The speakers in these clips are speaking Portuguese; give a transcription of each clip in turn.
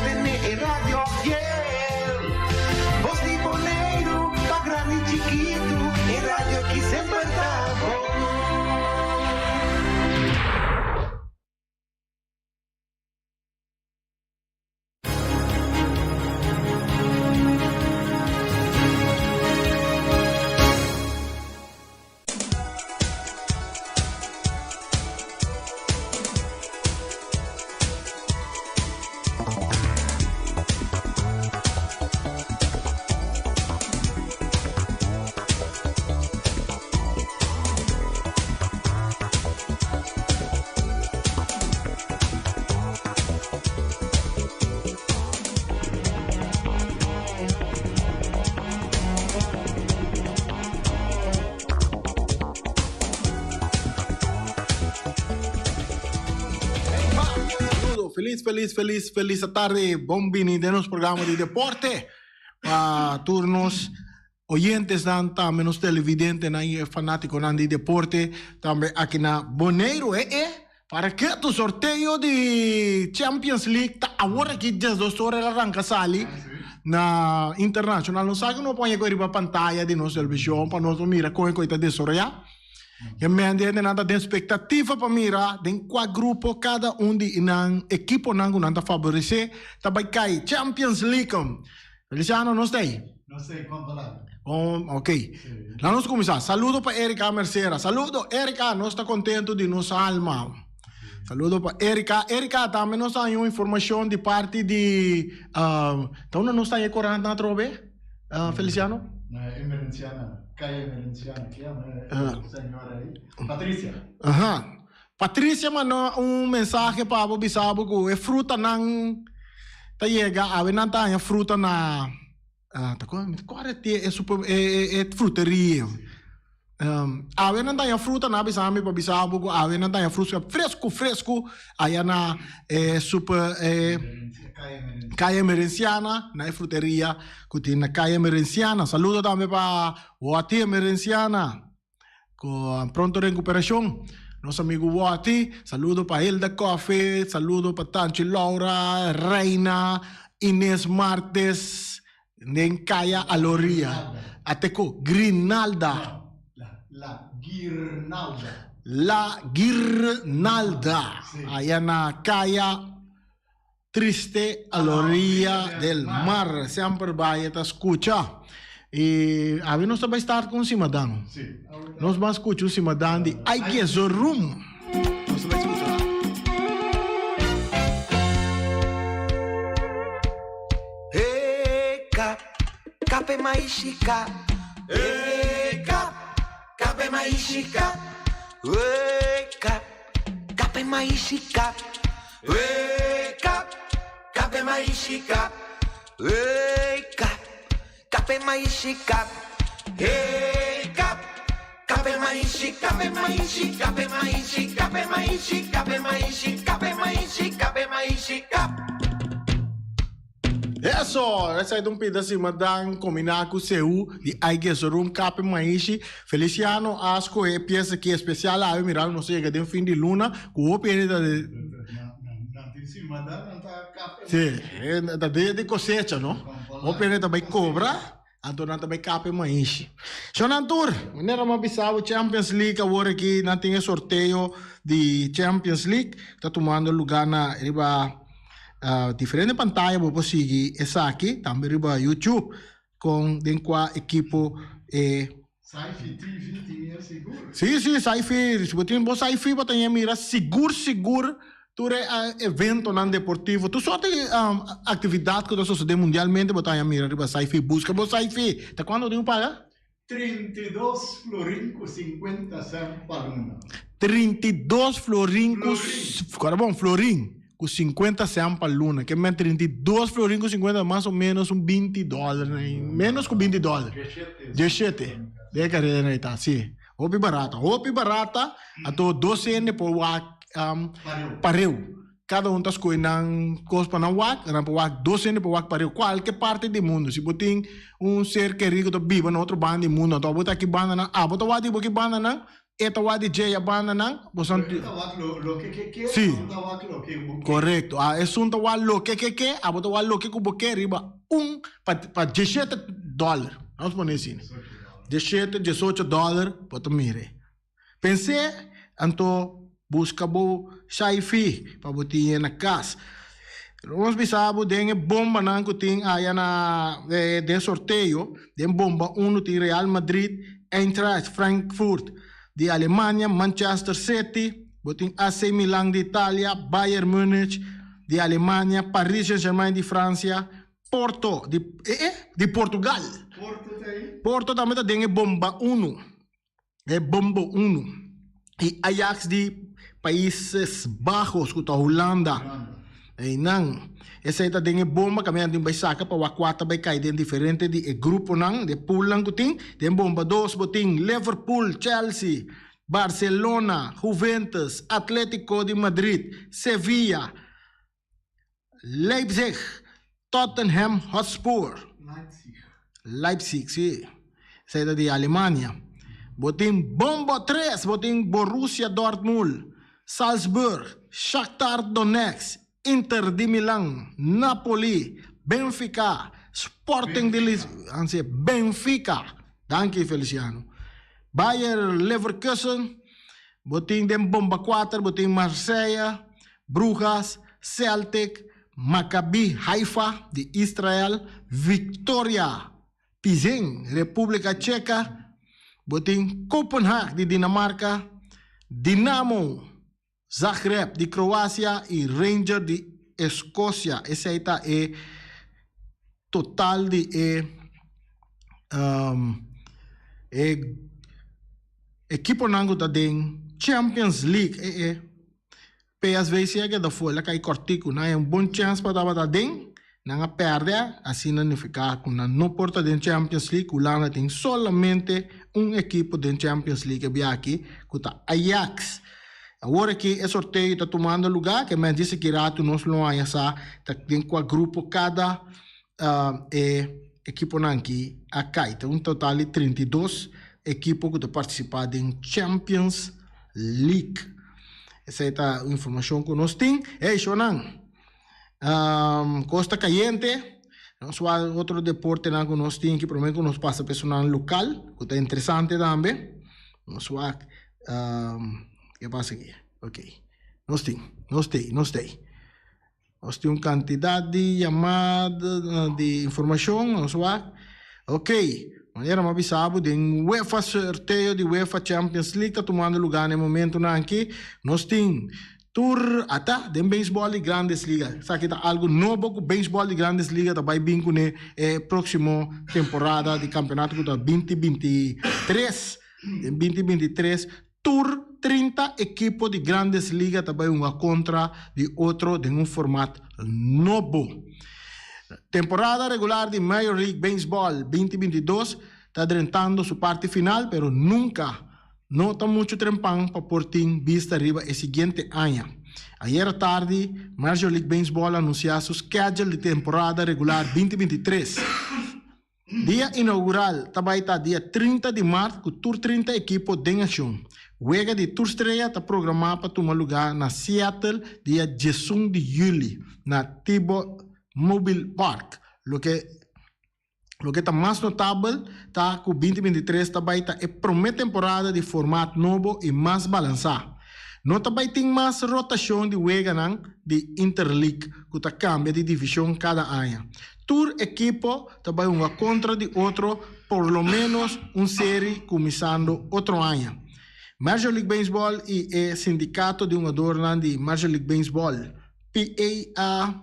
tene e radio fiel. Voz de Boneiro, pa grande e chiquito, e radio que sempre tá bom. Feliz tarde, bom-vindo no programa de deporte. Turnos oyentes dan também os televidentes e fanáticos de deporte também aqui na Boneiro para que o sorteio de Champions League tá agora que já dos horas arranca sali na internacional não sabe não põe agora para pantalla de nossa televisão para nós mira como coisa de sortear. E mente nada de expectativa para mirar em qual grupo cada de nang equipo nang nanda favorecer também cai Champions League. Feliciano não sei. Não sei como falar. Ok. Lá nós começar. Saludo para Erika Mercera. Saludo Erika, nós está contente de nossa alma. Saludo para Erika. Erika também nós tem uma informação de parte de então não está aí correndo na trove, Feliciano? Na emergenciana. Caia emergenciana, que é a senhora aí. Patrícia. Patrícia mandou mensagem para o Bisabo que é fruta não tá chega a ver não tá fruta na qual é fruteria. A ver não tá fruta na Bisabo para Bisabo a ver não tá fruta fresco aí na super Caia Emerenciana, na fruteria que tem na Caia Emerenciana. Saludo também para Wati Emerenciana, com pronta recuperação. Nosso amigo Wati, saludo para Hilda Coffee, saludo para Tanchi Laura, Reina, Inês Martes, nem Caia Aloria. Ateco, Grinalda. La Guirnalda. Aí na Caia Triste a la orilla del mar, sempre vai te escucha. E a ver nós vai estar com o Simadan. Nós vamos escutar o Simadan de I Guess a Room. Nós vai escutar. Hey, cape maishica. Hey, cape maishica. Hey, cape maishica. Hey, cape maishica. Hey, cape maishica. Hey, cape maishica. Cape maishica. Cape maishica. Cape maishica. Cape maishica. Cape maishica. Cape maishica. Essa é um pedaço de combinar com o seu de I Guess a Room Cape Maishi. Feliciano, acho que é peça que é especial. Eu mirar, não sei, que tem fim de luna, com o período de sim, é de cosecha, não? O período também cobra, então também Cape Maishi. Xonantur, maneira uma bisava Champions League, agora aqui não tem sorteio de Champions League, está tomando lugar na riba diferente pantalla, vou conseguir essa aqui, também riba YouTube, com qual equipo Saifi TV, seguro? Sim, Saifi, se você tem Saifi, você tem mira seguro, tu é evento não deportivo, tu só tem atividade que você sucede mundialmente, você tem mira riba Saifi, busca você Saifi, tá quando tem paga? 32 florincos, 50 cent para luna. 32 florincos, agora bom, florim. Com 50 cent para luna, que é 32 florins com 50, mais ou menos $20, né? Menos que $20. 17. De carreira, né? Tá, sim. Roupa barata, ato 12 anos por pareu. Cada um das coisas não cospa na wak, não por wak 12 anos por wak pareu. Qualquer parte do mundo, se você tem ser querido que vive em outro bando do mundo, então você aqui banda na, você vai aqui banda na, Etawa di Jaya Banda nang, bosan Lo que Sí. lo que correcto. Es un tawal lo que, abo tawal lo que kubo que riba, pa $17. Vamos poner assim. $18, pode mire. Pensei, anto busca bo saifi, pa botinha na casa. Nós bisabo dengue bomba nang kuting aya na de sorteio, den bomba uno di Real Madrid, Eintracht Frankfurt di Alemania, Manchester City, boting AC Milan di Italia, Bayern Munich di Alemania, Paris Saint-Germain di Francia, Porto di Portugal. Porto também tá dengue bomba uno. É bomba uno. E Ajax di Países Bajos, kuta Holanda. E nang, essa tá dengue bomba kami anding bay saka pa wakwata bay kay den diferente di grupo nang de pool lang kuting, den bomba 2 boting Liverpool, Chelsea, Barcelona, Juventus, Atlético de Madrid, Sevilla, Leipzig, Tottenham Hotspur. Leipzig, sí. Esa de Alemania. Botín bomba 3, botín Borussia Dortmund, Salzburg, Shakhtar Donetsk, Inter de Milán, Napoli, Benfica, Sporting de Lisboa, Benfica. Dank je, Feliciano. Bayer Leverkusen, botín den bomba 4, botín Marseille, Brujas, Celtic, Maccabi Haifa de Israel, Victoria Pilsen, República Checa, botín Copenhagen de Dinamarca, Dinamo Zagreb de Croácia e Rangers de Escócia. Esse aí tá total de equipo nango tá den Champions League PSV chega da folha cai cortico na é bom chance para dar den nanga perde assim não ficar com na no porta den Champions League o Lana tem solamente equipo den Champions League que aqui que tá Ajax. Agora que é sorteio está tomando lugar, que me disse que rato nós não há essa, tem qual grupo cada equipo aqui a cai. Então, total de 32 equipos que estão participando em Champions League. Essa é a informação que nós temos. Isso não. Costa Caliente, nós outro deporte que nós temos que provavelmente nós passa personal local, que é interessante também. Nós que passa aqui? Ok. Nós temos uma quantidade de chamadas de informação. Nós ok. Maneira mais bisabo de UEFA sorteio de UEFA Champions League está tomando lugar no momento aqui. Nós temos tour até de beisebol de Grandes Ligas. Sabe que algo novo com beisebol de Grandes Ligas também bem com a próxima temporada de campeonato que 2023. Em 2023 tour 30 equipos de Grandes Ligas também uma contra de outro de formato novo. Temporada regular de Major League Baseball 2022 está adentrando sua parte final, pero nunca não está muito trempão para portar vista arriba o seguinte ano. Ayer à tarde, Major League Baseball anunciou seu schedule de temporada regular 2023. Dia inaugural também está dia 30 de março, com tour 30 equipos de ação. O Wega de Tour Estreia está programado para tomar lugar na Seattle, dia 11 de julho, na T-Mobile Park. O que está mais notável está que o 2023 também está a primeira temporada de formato novo e mais balançado. Não também tem mais rotação de Wega de Interleague, que está cambia de divisão cada ano. Tour equipo também uma contra de outro, por lo menos série começando outro ano. Major League Baseball e o sindicato de jogadores de Major League Baseball, PAA,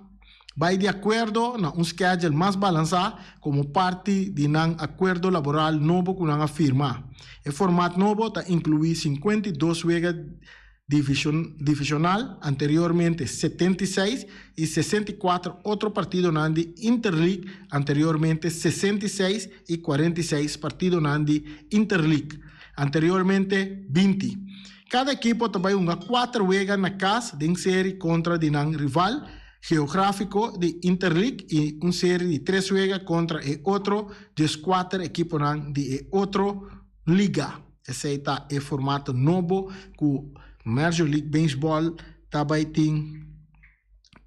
vai de acordo na schedule mais balançado como parte de um acordo laboral novo com a firma. O formato novo está inclui 52 jogas divisional, anteriormente 76, e 64 outro partido de Interleague, anteriormente 66 e 46 partidos de Interleague, anteriormente 20. Cada equipo também uma 4 jogas na casa de série contra de rival geográfico de Interleague e uma série de 3 jogas contra o outro de 4 equipos de outra liga. Esse está em formato novo com Major League Baseball também tem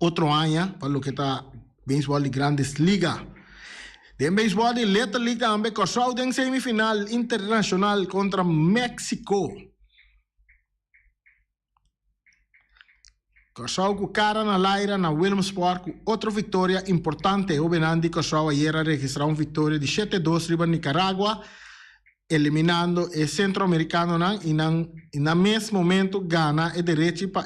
outro ano para o que está beisebol de grandes ligas. De beisebol de Little League também Cachorro tem semifinal internacional contra México. Cachorro com cara na Laira na Williamsport com outra vitória importante. O Benandi Cachorro ayer registrou uma vitória de 7-2 riba Nicaragua, eliminando o centro-americano e no mesmo momento Ghana e direito para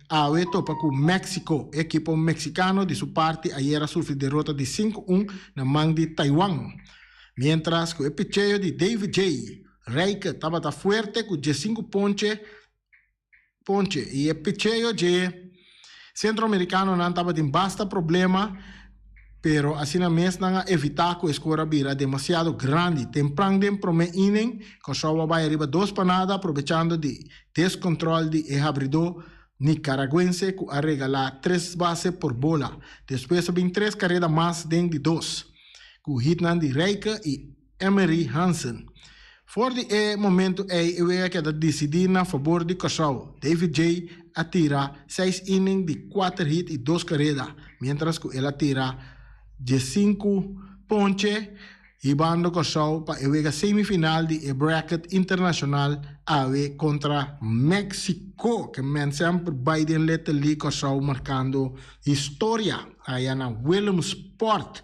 a topa com México. Equipo mexicano de sua parte ayer sofreu derrota de 5-1 na mão de Taiwan. Mientras que o picheio de David J. Reika estava forte com 15 ponche e o picheio de centro-americano não estava de basta problema. Pero assim mesmo não evitar que a escora vira demasiado grande. Temprano em primeiro inning, Kosovo vai arriba 2 panadas, aproveitando de descontrole de abridor nicaragüense que a regalar 3 bases por bola. Depois vem 3 carreras mais dentro de 2, com hit de Reika e Emery Hansen. Voor die momento é que decidir a favor de Kosovo. David J. atira 6 innings de 4 hits e 2 carreras, mientras que ele atira de 5 ponches e bando Kosovo para a semifinal de bracket internacional contra México, que sempre Biden Little League Kosovo marcando história aí na Williamsport.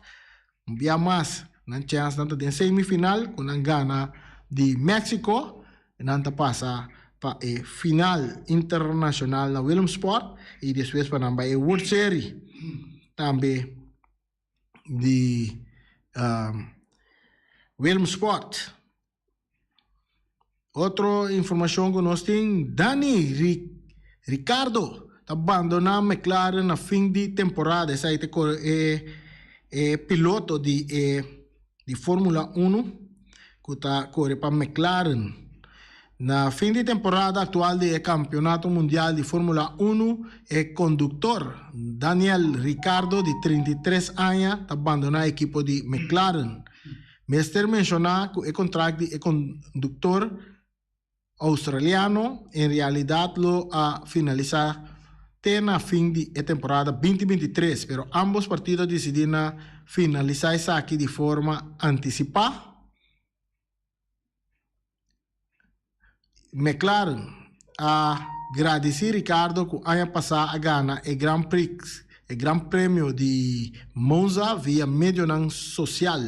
Um dia mais, na chance de semifinal com a Ghana de México, e não passa para a final internacional na Williamsport e depois para a World Series também de Williamsport. Outra informação que nós temos, Dani Ricardo abandonou McLaren na fim de temporada. Esse é piloto de Fórmula 1 que está correndo para McLaren. Na fim de temporada atual do Campeonato Mundial de Fórmula 1, o condutor Daniel Ricciardo, de 33 anos, abandonou a equipe de McLaren. Mister mencionar que o contrato de condutor australiano, em realidade, lo a finalizar na fim de temporada 2023, pero ambos partidos decidiram finalizar isso aqui de forma antecipada. McLaren agradece Ricardo que ano passado a Ghana e Grand Prix, o Grande Prêmio de Monza via meio social.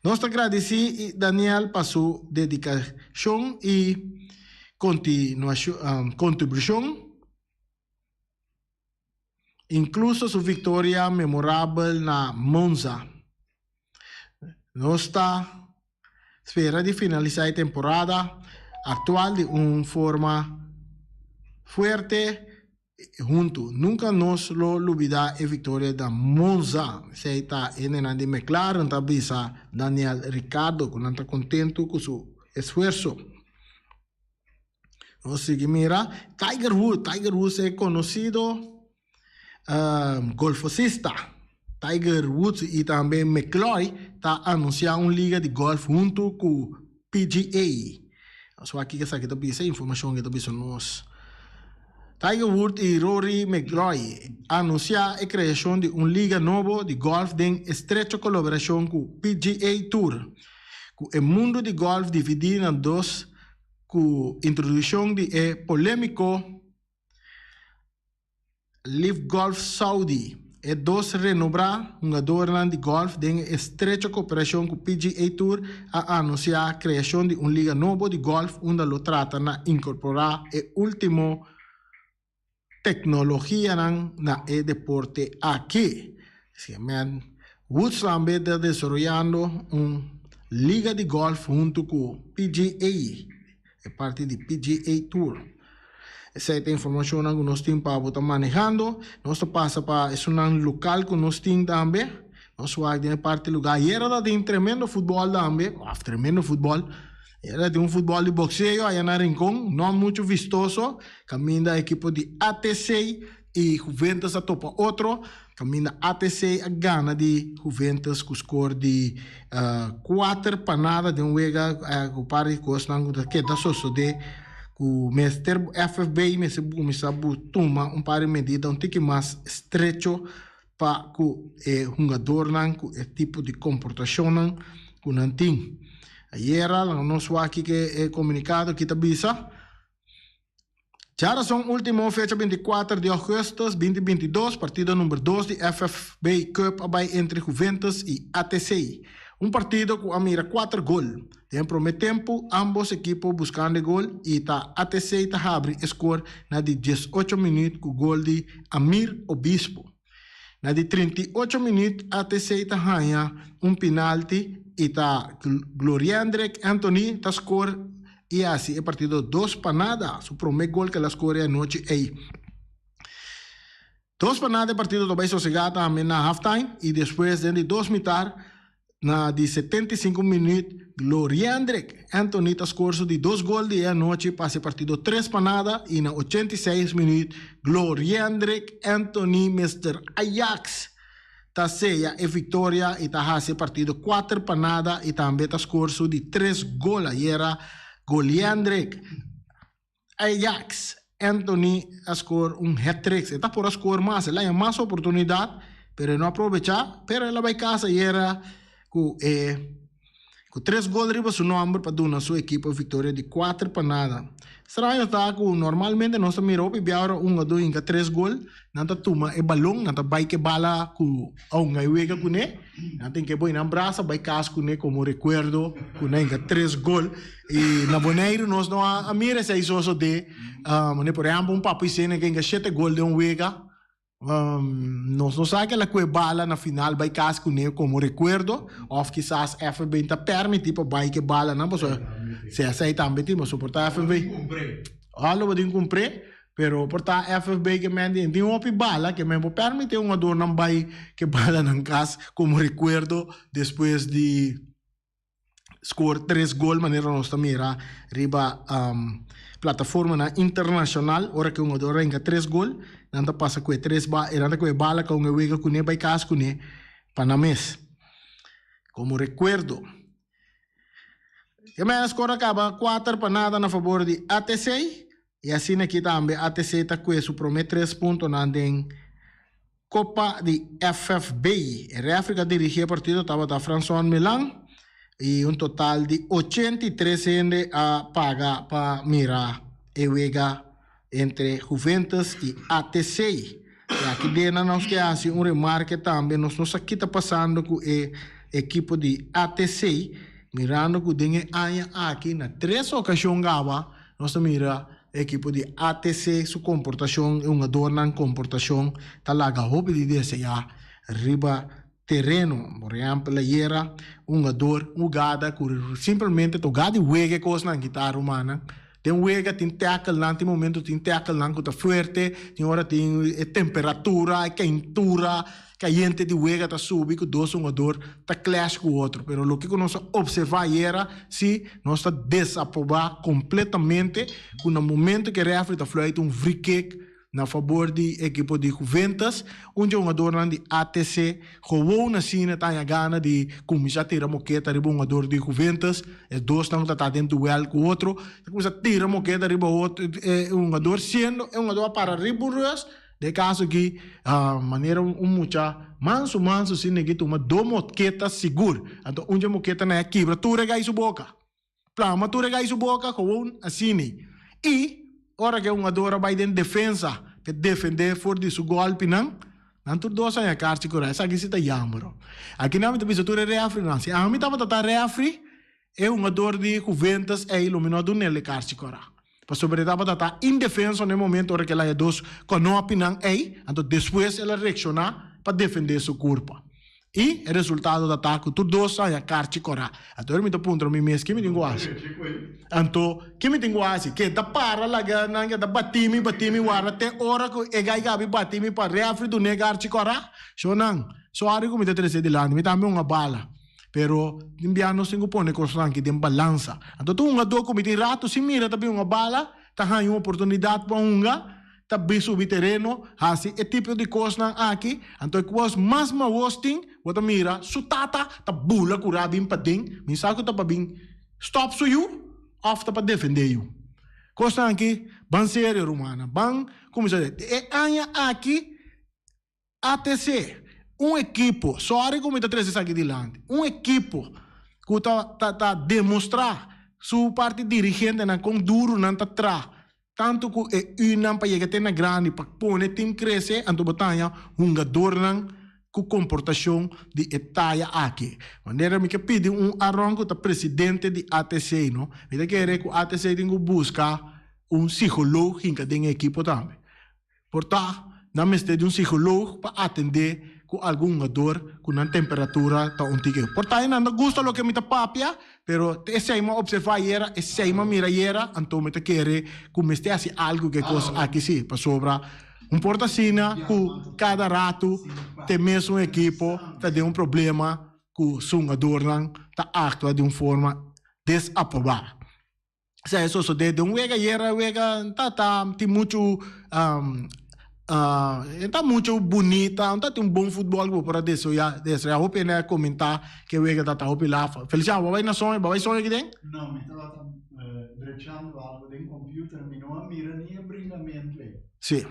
Nós agradecemos Daniel por sua dedicação e contribuição, incluso sua vitória memorável na Monza. Nós está espera de finalizar a temporada atual de uma forma forte junto. Nunca nos lo olvidar a vitória da Monza. Se está en de McLaren, também Daniel Ricciardo, que não está contente com seu esforço. Nós seguimos, mira, Tiger Woods é conhecido golfista. Tiger Woods e também McIlroy está anunciando uma liga de golfe junto com PGA. Só aqui que essa informação que também nós. Tiger Woods e Rory McIlroy anunciaram a criação de uma liga nova de golfe em estreita colaboração com o PGA Tour. O mundo de golfe dividido em 2, com a introdução de polêmico Live Golf Saudi. E 2 renovar jogadores de golfe em estreita cooperação com o PGA Tour a anunciar a criação de uma liga nova de golfe onde lo trata de incorporar a última tecnologia na deporte aqui. Woods também está desenvolvendo uma liga de golfe junto com o PGA, é parte do PGA Tour. Essa é a informação que nós temos para estar manejando. Nós passa para um local que nós temos também. Nós vamos de parte do lugar. E era de um tremendo futebol também. Tremendo futebol. Era de um futebol de boxeio aí na Rincón. Não muito vistoso. Caminho da equipe de ATC e Juventus a topa outro, caminha ATC a gana de Juventus com score de 4 panada de wega com pari costan que da sosso de o Mr. FFB me sabu tuma pari medida tique mais estrecho para o jogador com tipo de comportação com nantin. Ayer nós aqui que é comunicado que tabisa já são último fecha 24 de agosto 2022, partido número 2 de FFB Cup abai entre Juventus e ATC. Partido com a mira 4 gols. Em primeiro tempo, ambos equipos buscando gol e a ATC está abre score na de 18 minutos com gol de Amir Obispo. Na de 38 minutos, ATC está ganha penalti e a Gloriandre Anthony está score e assim é partido 2 panada. O primeiro gol que ela score anoche é 2 panada partido também sossegado também na halftime e depois de 2 mitar na de 75 minutos Gloriandre Anthony está score de 2 gols de anoche passa partido 3 panada e na 86 minutos Gloriandre Anthony Mr. Ajax ta seja e vitória e ta hase partido 4 panada e também está score de 3 gols e era Gloriandre Ajax Anthony a score hat-trick. Está por a score mais, ela tem mais oportunidade, pero não aproveitar, pero ela vai casa e era com 3 gols riba seu nome para dar na sua equipe vitória de 4 panada. Estranho está que normalmente nós miramos e biara 1 a 2 em 3 gols, não está toma e balão, não está vai que bala com a uega com ele, não tem que boi na braça, vai casa com ele como recuerdo, com ele em 3 gols. E na Boneiro nós não a mira se isso de, por exemplo, papo e cena que em 7 gols de uega, nós não sabemos que ela que bala na final vai casa com ele como recuerdo, ou quizás FB está permitido para vai que bala, não, se aceita também, mas suportar FB. Algo pode cumprir, pero portar FB que me tem uma bala que me permite ador não vai que bala na casa como recuerdo depois de score 3 gols, maneira nós também irá riba plataforma na internacional, ora que ador renga 3 gols, nanta passa com 3 bala, nanta com bala com o wega com vai casa com panamês. Como recuerdo. E a score acaba 4 panada na favor de ATC. E assim aqui também ATC está com o primeiro 3 pontos na Copa de FFB. A África dirigia o partido, estava da François Milan. E total de 83 ende a pagar para mirar e wega entre Juventus e ATC. E aqui dentro nós que assim remarque também, nós aqui está passando com o equipe de ATC. Mirando que tem aqui na 3 ocasiões nós mira a equipe de ATC sua comportação é adorna comportação tá lá hobby de desejar riba terreno, por exemplo, era ador jogada que simplesmente tocada wega coisa na guitarra humana. Tem wega, tem tackle lá, tem momento tem tackle lá que tá forte, tem hora tem temperatura, quentura, caliente de wega tá subi que dois ador tá clash com o outro. Pero o que nós observar era se nós tá desaprovar completamente com no momento que a África foi free kick na favor de equipe de Juventus, onde jogador de ATC jogou na cena tá a gana de começar a tirar moqueta de jogador de Juventus, é dois estão tá dentro do duelo com o outro, começa a tirar moqueta de outro jogador sendo jogador para riburos, de caso que maneira mucha manso se neguito uma do moqueta seguro, então onde a moqueta na quebra, tu regai sua boca, plama tu regai sua boca com assim e ora que jogador vai dentro defesa que defender for de su golpe não tudo dois a carta correr essa aqui se tá yamro aqui não me precisa tu reafri não se a mim tava tá reafri é jogador de Juventus é iluminado nele carta correr para sobre tava tá indefenso no momento ora que ela é dois com não opinam então depois ela reaccionar para defender seu corpo e o resultado do ataque tudo dois a carta correr então eu me tô ponto me mês que me digo assim então que me digo assim que da para lá que da batimi guarda até hora que é gabi batimi para reafri do negar te correr só não só ari como te treze de lá me também uma bala pero imbiano singo pone constante que tem balança então tu um ador como tem rato se mira também uma bala tá ganhando uma oportunidade para bem subir terreno, assim, é tipo de coisa aqui, então que was mais ma hosting, você mira, sutata, tá bula curada em patim, mensagem tá para bem, stop so you, off tá para defender you. Coisa aqui, ban sério, romana, ban, como se diz, é anha aqui, ATC, equipo, sorry como está trazendo aqui adiante, equipo que tá demonstrar sua parte dirigente na com duro não tá tra, tanto que não para chegar na grande para pôr o time crescer, anto batalha jogador não com comportação de etaia aqui. Maneira me que pede arranco da presidente de ATC, não? Me quer que o ATC tem que buscar psicólogo em cada equipo também. Portanto, não me de psicólogo para atender com algum jogador com uma temperatura tá onde. Portanto, não gosta lo que me tá papia, pero esse aí observar era, esse aí mira era, então me quer como este assim algo que coisa aqui sim, para sobra portacina que cada rato tem mesmo equipo tá de problema que o jogador não tá atua de uma forma desaprovada. Se é só de wega tá tem muito está muito bonita, não tem bom futebol para isso já hope né comentar que wega tá lá. Feliciano, vai na sonho, vai sonho aqui dentro? Não, me estava brechando algo de computer, me não mira nem brilhamento. Sim,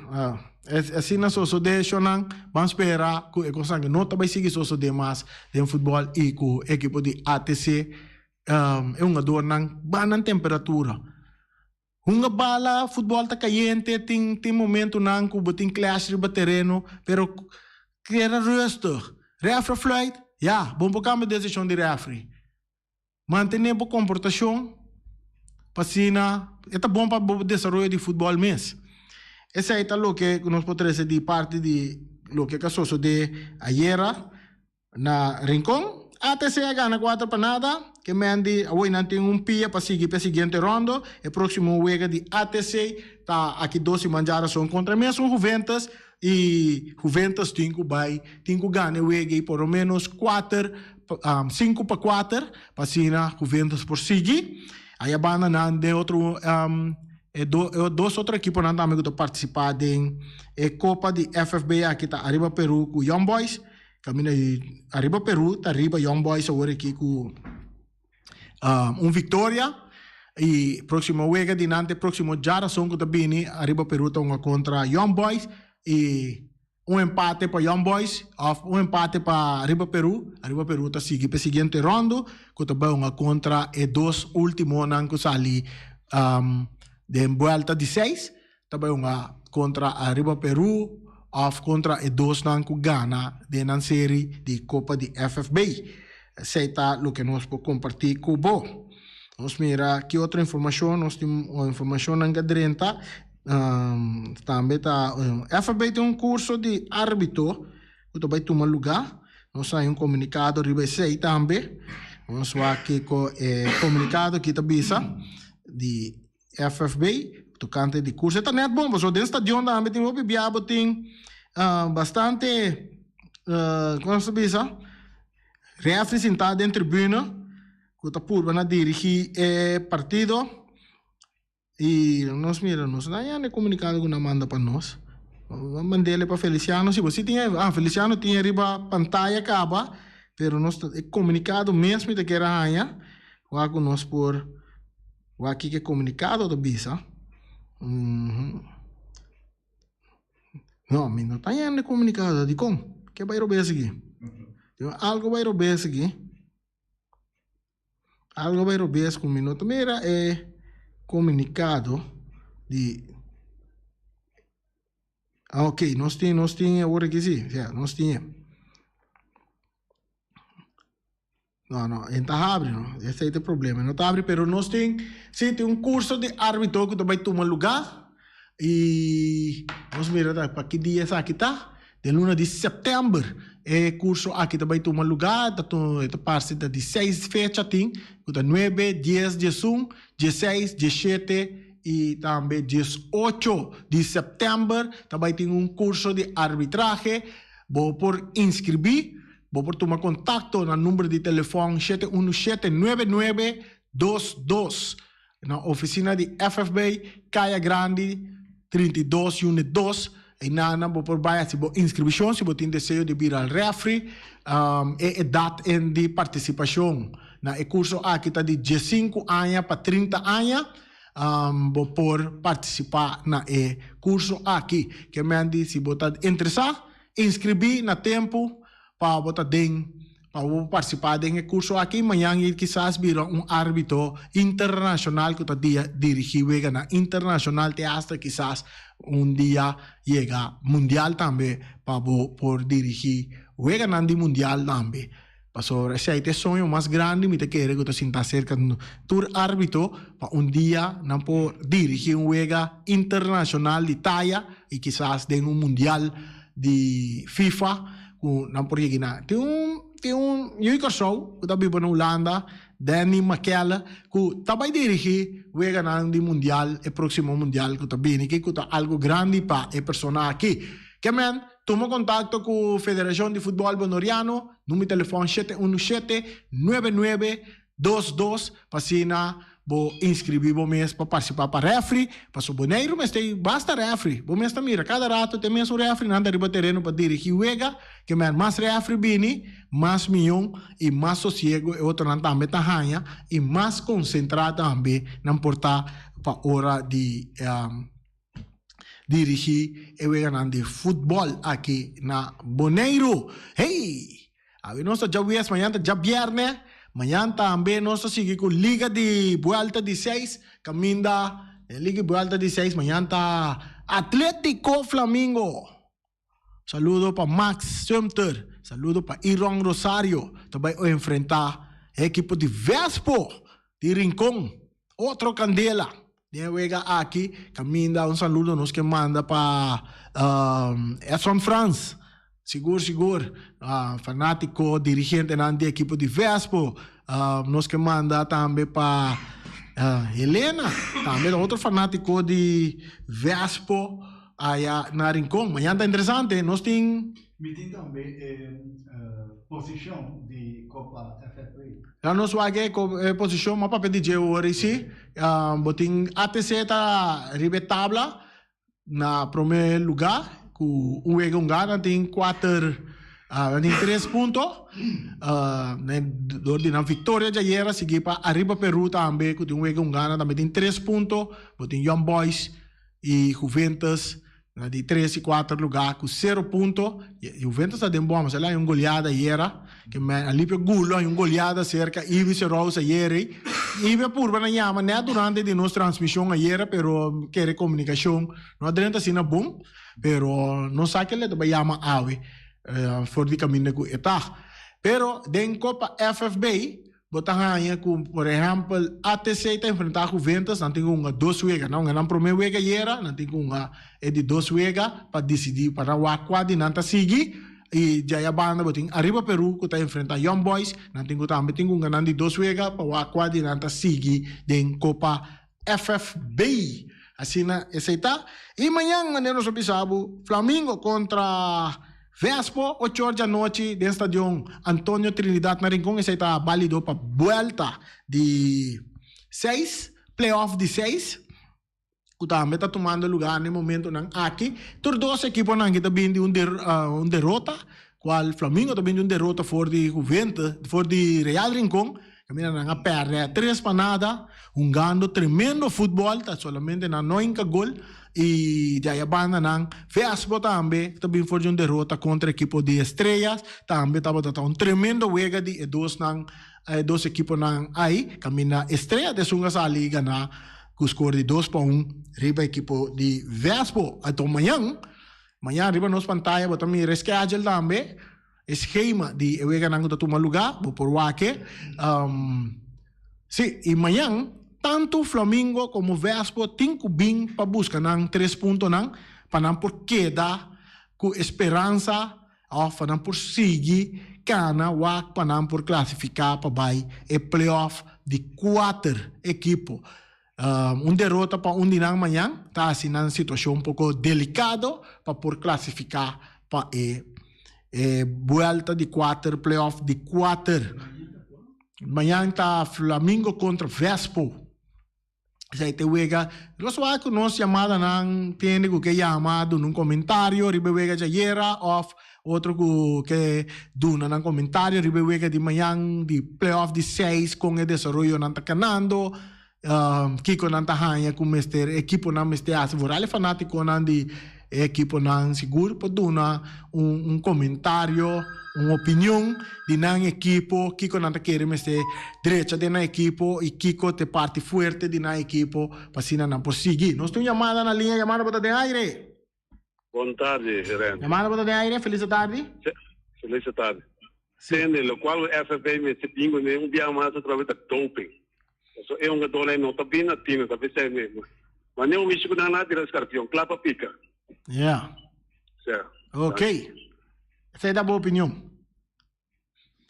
assim na só de chonan, vamos esperar que coisa que não tá vai seguir só de mais de futebol e com equipe de ATC é um jogador não banan temperatura. Uma bala, futebol tá caliente, tem momento não que botin clash riba terreno, pero que era resto. Refri flight, bom para cambiar decisão de refri. Manter boa comportação, passina, é bom para o desenvolvimento de futebol mesmo. Esse é o que nós podemos dizer de parte de lo que casou de ayer na Rincón. ATC gana 4 para nada, que mandi hoje não tem pia para seguir para seguinte rondo. O próximo wega de ATC tá aqui 12 manjaras são contra mesmo Juventus e Juventus tem que ganhar o wega por lo menos 5 para 4 para sina Juventus por seguir. Aí a banda não de outro dois outros equipos não também que participar da Copa de FFB aqui tá arriba Peru com Young Boys. Camina arriba Peru, tá arriba Young Boys agora aqui com vitória e próximo wega dinante próximo jara são que tá bini arriba Peru tá contra Young Boys e empate para Young Boys, empate para arriba Peru tá seguir para seguinte rondo que tá bem contra e dois últimos não que sali de volta de 6 tá bem contra arriba Peru contra e dois não que gana de na série de Copa de FFB. Aceita o que nós podemos compartilhar com o nós mira que outra informação, nós temos uma informação na gadrenta, também tá FFB tem curso de árbitro, que vai tomar lugar, nós sai comunicado riba sei também, nós vai aqui com comunicado que tá bisa de FFB, tocante de curso, tá net bom, so dentro stadion também tem biabo tem bastante como se diz, refri sentado em tribuna que está por na dirigir partido e nós mira nós não é comunicado que não manda para nós mandele para Feliciano se você tinha Feliciano tinha riba pantalla acaba pero nós é comunicado mesmo de que era anha o que nós por o aqui que é comunicado do bisa não, não está ainda comunicado de como que vai rober aqui. Algo vai rober aqui. Algo vai rober com minuto. Mira é comunicado de ok, nós tínhamos agora aqui sim, nós tínhamos. Não, está abre, não. Esse é o problema. Não está abre, pero nós temos tem curso de árbitro que vai tomar lugar. E nós mira para que dia aqui tá? De 1 de setembro curso aqui também tomar lugar, tá parte de 6 fechas tem, 9, 10, 11, 16, 17 e também 18 de setembro também tem curso de arbitragem. Vou por inscrever, vou por tomar contato no número de telefone 717-9922 na oficina de FFB, Caia Grande, 32 unit 2. E nana bo por baya si bo inscripción, si bo tin desejo de vir al refri, e edad en de participación. Na e curso aqui tá de 15 anos para 30 anos, bo por participar na e curso aqui. Que me andi si bo tá interessado, inscrevi na tempo para botar den para participar de curso aqui. Amanhã ele quizás vira árbitro internacional que está dirigido na internacional te hasta quizás dia llega mundial também para por dirigir juega na mundial também. Pastor, esse é o sonho mais grande, me te quero que tu sinta cerca do tour árbitro para dia não por dirigir juega internacional de talla e quizás de mundial de FIFA não por aqui na tem Junior Show, que está vivo na Holanda, Danny McKellen, que está vai dirigir o ganhando mundial, o próximo mundial, que está bem, que está algo grande para a pessoa aqui. Que man, toma contato com a Federação de Futebol Bonoriano, número de telefone 717-9922, para assinar, vou inscrever o mês para participar para refri, para o boneiro, mas tem basta refri. O mês mira, cada rato tem mesmo refri, não arriba terreno para dirigir o que mais refri bini, mais milhão e mais sossego, e outro não também tahanha, e mais concentrado também, não portar para hora de dirigir o de futebol aqui na Boneiro. Hey! A ver, nós já viemos amanhã, já viernes. Amanhã também nós seguimos com Liga de Vuelta de 6. Caminda Liga de Vuelta de 6. Amanhã está Atlético Flamengo. Saludo para Max Sumter. Saludo para Iron Rosario. Também vai enfrentar o equipo de Vespo de Rincón. Outro Candela. Juega aqui. Caminda saludo nos que manda para Edson France. Seguro, fanático, dirigente do equipo de Vespo, nos que manda também para Helena, também outro fanático de Vespo, aí na Rincón. Amanhã está interessante, nós temos... Me tem também posição de Copa FFP. Nós vamos a posição, mas para pedir hoje, sim, botem ATC está ribetabla, na primeiro lugar, com o Egongana tem 3 pontos. Na vitória de ayer, seguir para arriba Peru também, com o Egongana também tem 3 pontos. Tem Young Boys e Juventus de 3 e 4 lugar com 0 pontos. Juventus está de bom, mas lá é goleada ayer, que ali para gulo, goleada cerca Ivi Serosa ayer. Ivi purba na llama, né, durante de nossa transmissão ayer, pero quer comunicação, não adianta assim na bom. Pero no sabe que le vai chamar ave for de caminho com etá. Pero den Copa FFB, botar com, por exemplo, ATC está enfrentar Juventus, não tem uma 2 wegas, não é primeira wega era, não tem uma de 2 wegas para decidir para o quadro não tá seguir. E já a banda botin arriba Peru que está enfrentando Young Boys, não tem também tem um ganhando de 2 wegas para o quadro não tá seguir den Copa FFB. Assim, esse está. E amanhã, nós observamos Flamengo contra Vespo, 8 horas da noite, no estádio Antônio Trinidad na Rincón. Esse está válido para volta de 6, playoff de 6. Que também está tomando lugar no momento aqui. Todos os equipos que estão vindo uma derrota. Qual Flamengo está vindo uma derrota for de Juventus, for de Real Rincón. Caminhando a perder 3 para nada, jogando tremendo futebol, tá somente na 9 gol e já a banda não Vespo também, também foi uma derrota contra a equipe de Estrelas, também estava um tremendo jogo de dois equipes não aí, caminha Estrela de Sunga Saliga na com score de 2-1, riba a equipe de Vespo. Então amanhã riba nos pantalha, botamos reschedule também. Esquema de eu ganhando da tua lugar, vou por Wake. Sim, e amanhã, tanto Flamengo como Vespo têm que vir para buscar 3 pontos, para não por queda, com esperança, para não por seguir, cana, Wake, para não por classificar para vai e playoff de 4 equipes. Derrota para dinam amanhã, está assim na situação um pouco delicada para por classificar para volta de 4, playoff de 4. Amanhã está Flamengo contra Vespo. Sei te wega, lo so che non si chiamata nan tiene che chiama ad un commentario, ribewega già iera of outro que duna nan commentario, ribewega di mayang di playoff di 6 con il desarrollo nan tacanando, kiko nan tahanya con mister equipo nan mister as vorale fanatico nan di equipo nan sicuro po duna un commentario, un'opinione di nan equipo, kiko nan takere mister derecha de nan equipo e kiko te parte fuerte di nan equipo pasina nan prosegui. Nós temos chamada na linha, chamada para de aire. Boa tarde, gerente. Chamada para de aire, feliz tarde. Feliz tarde. Sendo lo qual o FFP me se pingo ne un dia mais através da doping. Isso é um dólar não tá bem na tina, tá bem mesmo. Mas nem o bicho que nada tira escarpião, clapa pica. Yeah. Certo. Ok. Essa é da boa opinião.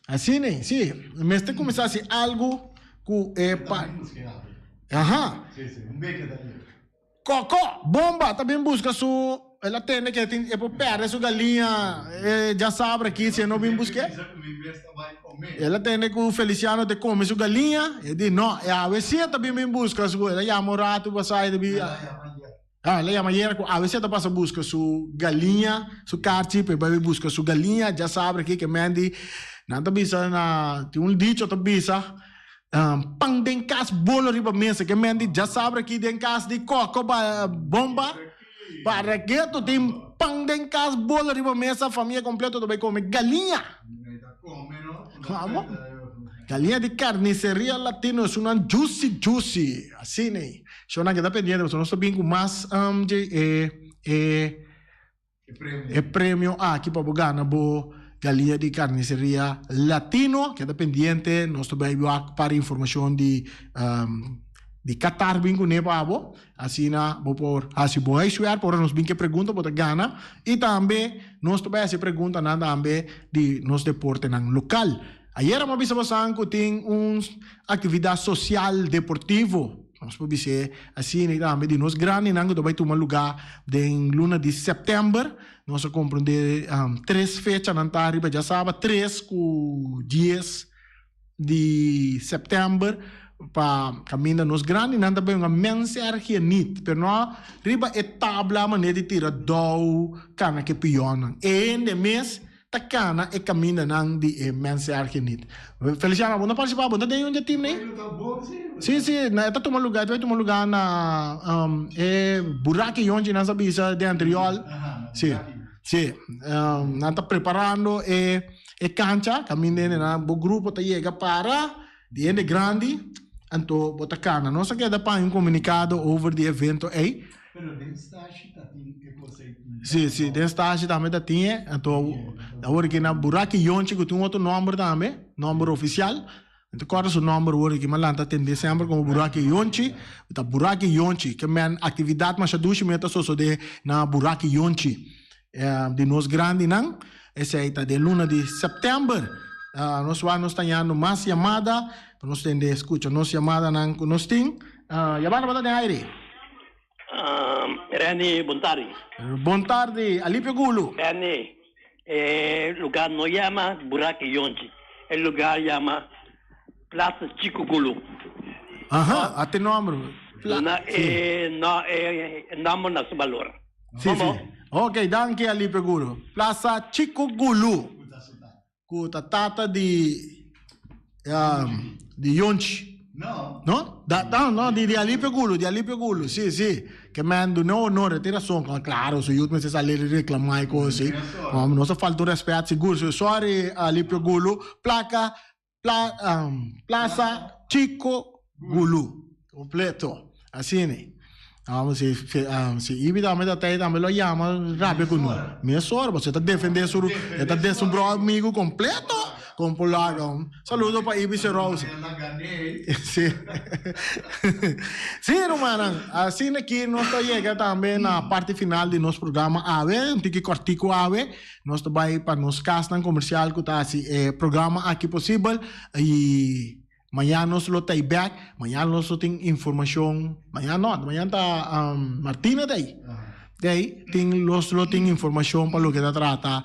Assim, né? Sim. Mas tem que começar assim, algo que é para... Aham. Sì, un vecchio da lì. Cocó, bomba, também busca su... Ela tem que é para perder sua galinha, já sabe aqui, se não vem buscar. Ela tem que o Feliciano te come sua galinha, e diz, não, a vezes também vem busca sua, ela chama o rato, vai sair de bia. Ela chama iera, a vezes ela passa busca sua galinha, sua carne, para busca sua galinha, já sabe aqui que Mandy, nada bisa na, tem dicho bisa, pang den cas bolo riba mesa, que Mandy já sabe aqui den cas de coco, bomba. Para que tu tem pão de casa, bolo riba mesa, família completa tu vai comer galinha. Vamos? Galinha de carniceria latino é uma juicy, assim né. Só não queda pendiente, nós estamos bem com mais prêmio aqui para ganhar bo galinha de carniceria latino, queda pendiente, nós também vamos para informação de Qatar bem com nepabo, assim na por assim boa suar por nos bem que pergunta por gana e também nós também se pergunta nada também de nos deporte nan local. Ayer uma vez que tem atividade social deportivo. Nós podemos dizer assim também de nós grande nango também tomar lugar em luna de setembro. Nós compreender 3 fechas na tarde, já sabe 3 com 10 de setembro. Para caminhar nos grandes não também uma mensagem nit, pero não riba etabla maneira de tirar do cana que piona e de mês ta cana e caminha não de mensagem nit. Feliciano, você participar, você tem onde time né? Sim, na tá tomando lugar, vai tomar lugar na buraco onde nós sabia de anterior. Sim. Não tá preparando cancha, caminha na grupo tá chega para de grande. Anto botacana, nós aqui dá para um comunicado over the evento aí. Pero den stage tá tem que você. Sim, den stage também tá tinha. Anto agora que na buraco yonchi que tem outro número também, número oficial. Então qual é o número agora que malanta tem dezembro como buraco yonchi, tá buraco yonchi que man atividade mas aduche meta só de na buraco yonchi de nós grande não. Essa aí tá de luna de setembro. Nós vamos estar mais chamada. Nós temos de escutar nossa chamada na Conosting. Chamada para de aire. Rani, boa tarde. Boa tarde, Alípio Gulo. Rani, lugar não chama Buraco Yonchi. O lugar chama Plaza Chico Gulo. Aham, até número. Não é nome na sua valor. Sim. Ok, danke Alípio Gulo. Plaza Chico Gulo. Kuta tata di Yonchi. No. No? No, di Alípio Gulo, sì. Che mando no, retira son, claro, se io mi si sale reclamare così. Non so falta un rispetto sicuro, sorry Alípio Gulo, Plaza Chico Gulo, completo, assim né. Se ibita me da te também lo llama rápido con noi. Mi sorbo, você tá defendendo su, tá defendendo bro amigo completo com polaco. Saludo para Ibiza Rose. Sim. Sim, Romana. Assim aqui nós tá chegando também na parte final de nosso programa AVE, um tique cortico AVE. Nós tá vai para nos castan comercial que tá assim programa aqui possível e amanhã nós lo tai back, amanhã nós tem informação, amanhã tá Martina daí. Daí tem nós lo tem informação para o que trata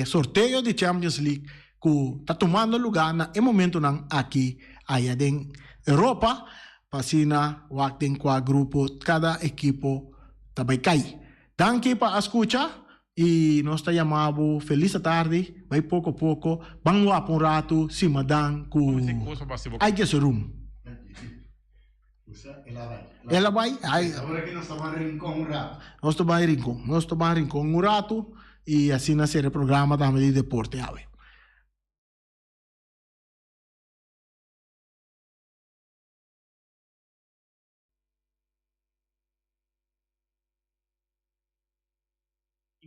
sorteio de Champions League que tá tomando lugar na momento não aqui aí em Europa Pasina, wakting kwa grupo, cada equipo também cai. Danke para escuchar e nós te chamamos feliz tarde, vai pouco a pouco, vamos lá por um rato, se madan com ai que se room. Ela vai, ai. Agora que nós estamos em rincón um rato. Nós estamos em rincón um rato e assim nascer o programa também de deporte, ave.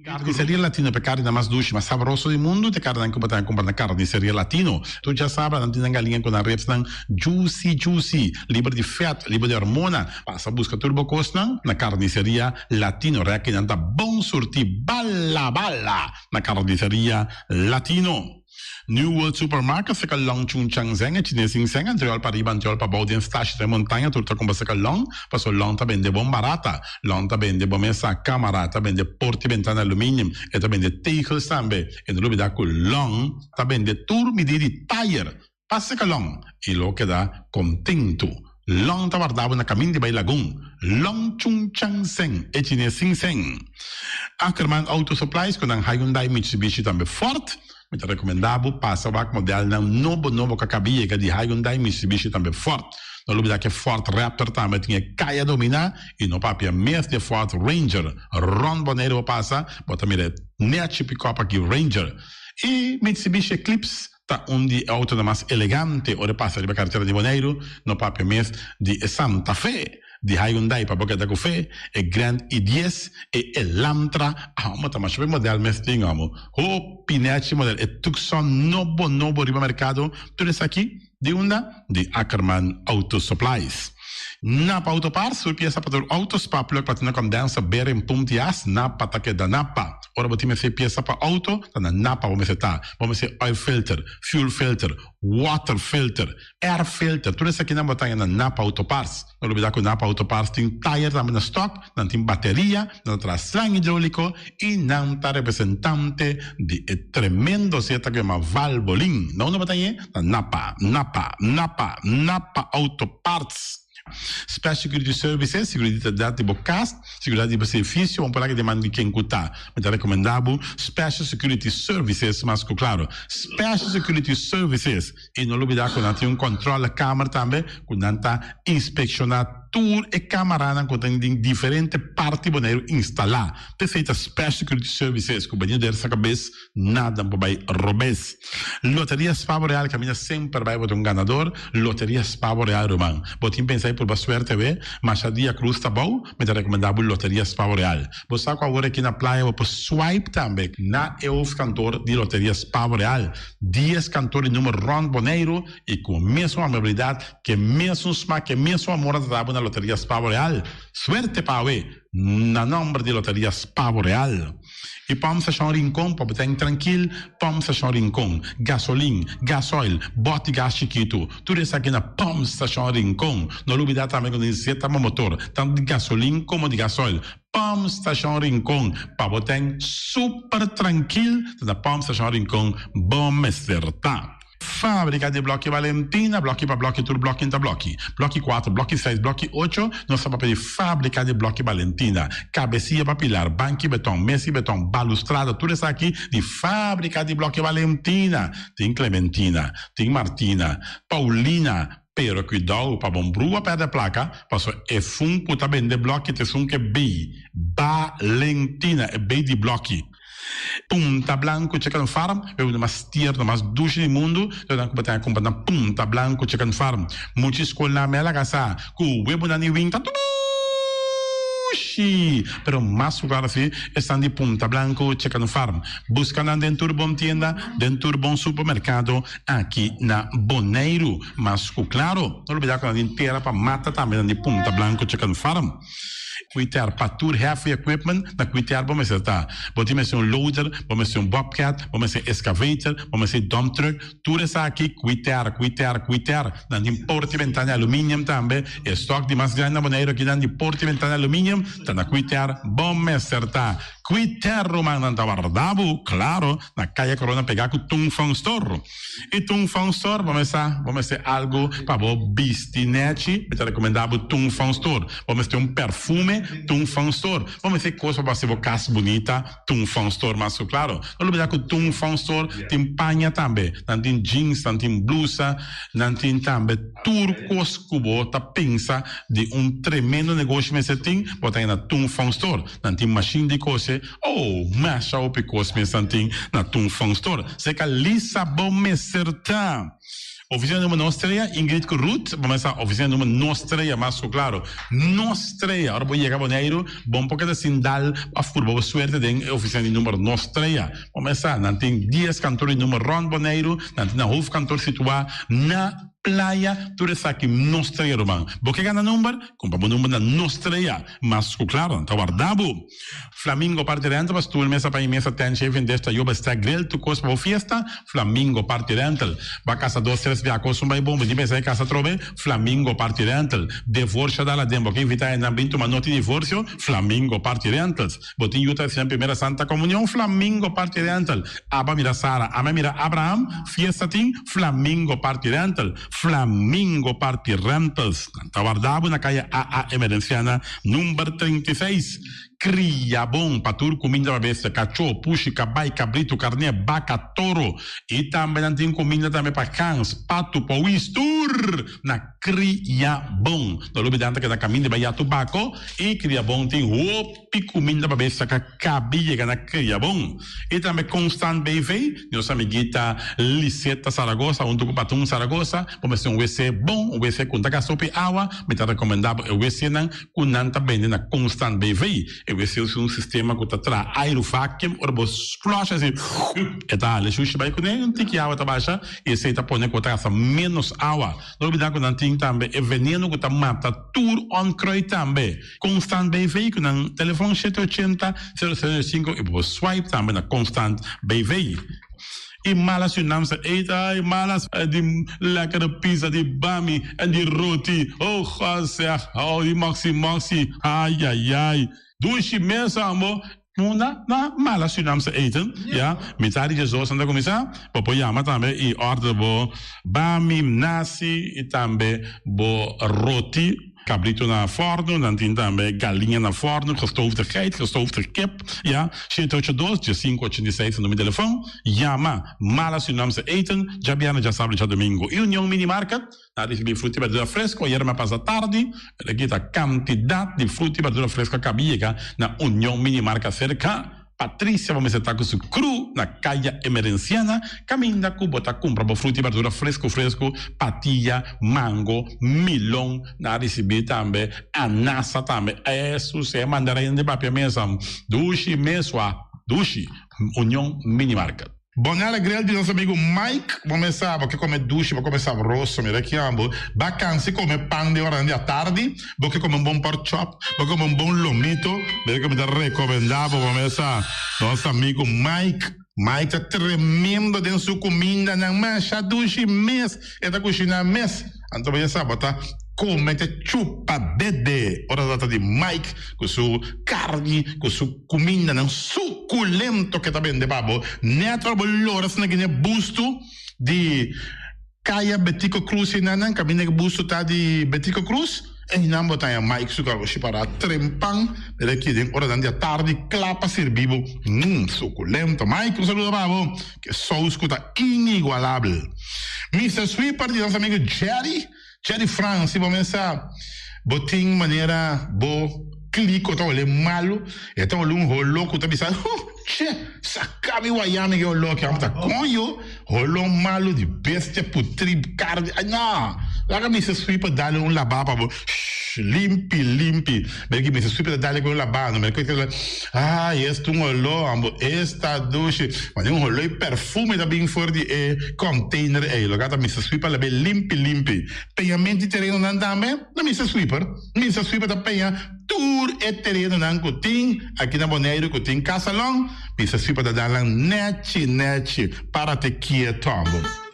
Carniceria Latino per carne mais doce, mais saboroso do mundo, te carne que botar comprar na Carniceria Latino. Tu já sabe, não tem galinha com a reps não juicy, livre de fat, livre de hormona. Passa busca turbo costa na Carniceria Latino, que não tá bom surti bala na Carniceria Latino. New World Supermarket fica long chung chang zeng e chinesing zeng anterior para riba anterior para baudien stash de montanha turta com basta long passo long ta bende bom barata long ta bende bom essa camera ta bende porti ventana aluminium e ta bende tegels tambe e non da con long ta bende tur mi di tire passa che long e lo che da contento long ta guardava na camin di Bai Lagoon long chung chang zeng e chinesing zeng Ackerman Auto Supplies con un Hyundai Mitsubishi tambe Ford. Mi recomendavo passa o modelo novo que cabia de Hyundai Mitsubishi também Ford. Não lembro que Ford Raptor também tinha caia dominar e no papel mesmo de Ford Ranger. Ron Bonero passa, bota mire net pick-up aqui Ranger. E Mitsubishi Eclipse tá de auto mais elegante, ora passa de carteira de Bonero, no papel mesmo de Santa Fe. De Hyundai para boca da café, e Grand i10 e Elantra, mas também o modelo mesmo tingamo. O Pinete modelo e Tucson novo riba mercado, tudo isso aqui de de Ackerman Auto Supplies. Napa Autoparts, surpieza para autos para platina condensa bere em puntias, Napa taque da Napa. Ora botim essa peça para auto, na Napa vamos ser oil filter, fuel filter, water filter, air filter, tudo isso aqui na botanha na Napa Autoparts. Não olvidar que o Napa Autoparts tem tire também na stock, não tem bateria, não traz slang hidráulico e não está representante de tremendo seta que é uma Valvoline. Não na botanha, na Napa Autoparts. Special Security Services, seguridade de bocas, seguridade de benefício, vamos falar que demanda de quem cutar. Mas é recomendável Special Security Services, mas claro, Special Security Services, e não olvidar que não tem controle da câmara também, quando não está inspecionado tour e câmara que tem diferentes partes boneiro instalar. Perfeita Special Security Services, que o banheiro dessa cabeça, nada vai robes. Loteria Spavo Real, caminha sempre vai botar ganador, Loteria Spavo Real, Romão. Botim pensar por suerte, mas a dia cruz tá bom, mas é recomendável Loteria Spavo Real. Você sabe agora aqui na praia, vou swipe também, na EUF cantor de Loteria Spavo Real. 10 cantores número Ron Boneiro, e com a mesma amabilidade, que mesmo smack, que mesmo amor da na Loteria Spavo Real. Suerte para na nome de Loteria Spavo Real. E vamos achar rincón, para estar tranquilo, vamos achar rincón. Gasolina, gasoil, bote gás chiquito. Tudo isso aqui na vamos achar rincón. Não olvidar também que necessita motor, tanto de gasolina como de gasoil. Vamos achar rincón, para estar super tranquilo, na vamos achar rincón, bom acertar. Fábrica de Blocchi Valentina, blocchi para blocchi, tudo blocchi inta blocchi. Blocchi 4, blocchi 6, blocchi 8, nossa papel de Fábrica de Blocchi Valentina. Cabecinha para pilar, banco e betão, mesa e betão, balustrada, tudo isso aqui de Fábrica de Blocchi Valentina. Tem Clementina, tem Martina, Paulina, pero cuidado para bombrua perder a placa, passo é fun puta bem de blocchi, te sun que B, Valentina, é B de blocchi. Punta Blanco Chicken Farm, é uma das tierras mais doces do mundo. Então, como tem a Punta Blanco Chicken Farm, muitas escolas na mela casa, com o web na niwin, tá tudo. Pero mais lugar assim, estão de Punta Blanco Chicken Farm. Buscando dentro de bom tienda, dentro de bom supermercado, aqui na Boneiro. Mas, claro, não olvidar que a gente terra para mata também de Punta Blanco Chicken Farm. Quitter patur heavy equipment, na quitter bom ser tá. Botem mais um loader, bom ser um bobcat, bom ser excavator, bom ser dump truck, tudo isso aqui quitter. Na de porte ventana alumínio também, estoque de mais grande maneira que de porte ventana alumínio, tá na quitter bom ser tá. Quitter romana da Vardabo, claro, na calle Corona pegar com Tung Fang Store. E Tung Fang Store, vamos ser algo para o bistinete, eu te recomendava Tung Fang Store. Vamos ter perfume, Tung Fang Store. Vamos ter coisa para ser casa bonita, Tung Fang Store, mas claro. Não lembrar que Tung Fang Store tem panha também, tem jeans, tem blusa, tem também turcos cubo, tá pensa de tremendo negócio que você tem, botar na Tung Fang Store, tem machine de coisa. Masha o picos me santing na Tung Fang Store. Se que Lissabon me certa. Oficina número nostra, Ingrid Ruth, vamos a oficina número nostra, mas claro, nostra. Agora vou chegar ao Neiro, bom porque da sindal a furbo suerte de oficina número nostra. Vamos a, não tem 10 cantores número Ron Boneiro, não tem na Hof cantor situado na playa, tudo isso aqui nostra, irmão. Porque gana número, compra o número na nostra, mas claro, tá guardado. Flamingo parte rental, mas tu mesa para imensa tem chefe desta yoba está grill tu coisa para fiesta, Flamingo parte rental. Ba casa 2 via coisa vai bom, de mesa casa trove, Flamingo parte rental. Divorcio dalla dembo, que invita em ambiente uma nota de divórcio, Flamingo parte rentals. Botinho tá sempre primeira Santa Comunhão, Flamingo parte rental. Aba mira Sara, ama mira Abraham, fiesta ting, Flamingo parte rental. Flamingo Party Rentals. Tá guardado na calle AA Emerenciana, número 36. Cria bom, patur, comida para bestia, cachorro, puxi, cabai, cabrito, carne, vaca, toro. E também tem comida também para cães, pato, pauistur. Na cria bom. No lugar de que na caminho de Bahia Tubaco. E cria bom tem roupa comida para bestia, que cabia na cria bom. E também Constant BV, nossa amiguita Liseta Saragossa, um do Patum Saragossa. Vamos ter WC bom, WC com taca sopa água. Me tá recomendado o WC não, com nanta bem na Constant BV. Eu sei um sistema que está aerovacuum, ou você flush assim, e tá, ele chucha vai com ele, não tem que água tá baixa, e esse tá põe com taça menos água. Não me dá que não tem também, é veneno que tá mata tudo on croi também. Constant BV, que no telefone 780 005 e você swipe também na Constant BV. E malas se não se eita, e malas de lekkere pizza, de bami, en die roti. Oh, zeg, oh, die maxi, ai. Douche mensen amor, na mala Surinaamse eten, ja, met daar die zo zijn de commissaris, popo yama tambe i order bo bami, nasi, e tambe bo roti. Cabrito na forno, dan tem também galinha na forno, gestoofde geit, gestoofde kip, ja, 782, 586 no meu telefone, Yama, mala Surinaamse eten, Jabiana, já sabe, já domingo, e União Minimarket, na recebi fruta e verdura fresca, ieri ma passa tardi, aqui a quantidade de fruta e verdura fresca cabia na União Minimarket cerca, Patrícia, vamos estar com o cru na calle Emerenciana, caminha com bota compra fruta e verdura fresco, patilha, mango, milão, na recebi também, anassa também, isso é mandarim de papel mesmo, dushi, União Minimarket. Bonella Grill de nosso amigo Mike, vamos começar, porque come duche, vou começar rosso, me rechiamo, vacanze come pan de ora à tarde, porque come bom pork chop, porque come bom lomito, me recomendavo, vamos começar, nosso amigo Mike tá tremendo dentro sua comida, não mancha duche mês, é da cozinha mês, então vai saber, come te chupa bede, ora data de Mike, com sua carne, com sua comida, não suculento que tá bem de babo, neto bolora, se não é busto de Caia Betico Cruz, e não caminha que busto tá de Betico Cruz, e não botar a Mike sucar o para trempang, ele aqui de hora da tarde, clapa servivo, suculento, Mike, um saludo babo, que só escuta inigualável. Mr. Sweeper, de nosso amigo Jerry France, vamos começar, botinho maneira boa, clico, tá olhando malo, então olhando rolou, que tá pensando, sacabe o Miami que olhou, que tá conho, rolou malo de bestia, putri, carne, não, lá que Mr. Sweeper dá-lhe lavaba, limpi. Perché mi si subito dare con la mano, perché questo un olore, esta douche, ma è un olore perfume da ben fuori e container e lo gata mi si sweeper le limpi. Pagamenti terreno non andame, non mi si sweeper da pagare tour e terreno non cutin, aqui na Bonaire cutin casalong, mi si sweeper da dare neci, para te quieto.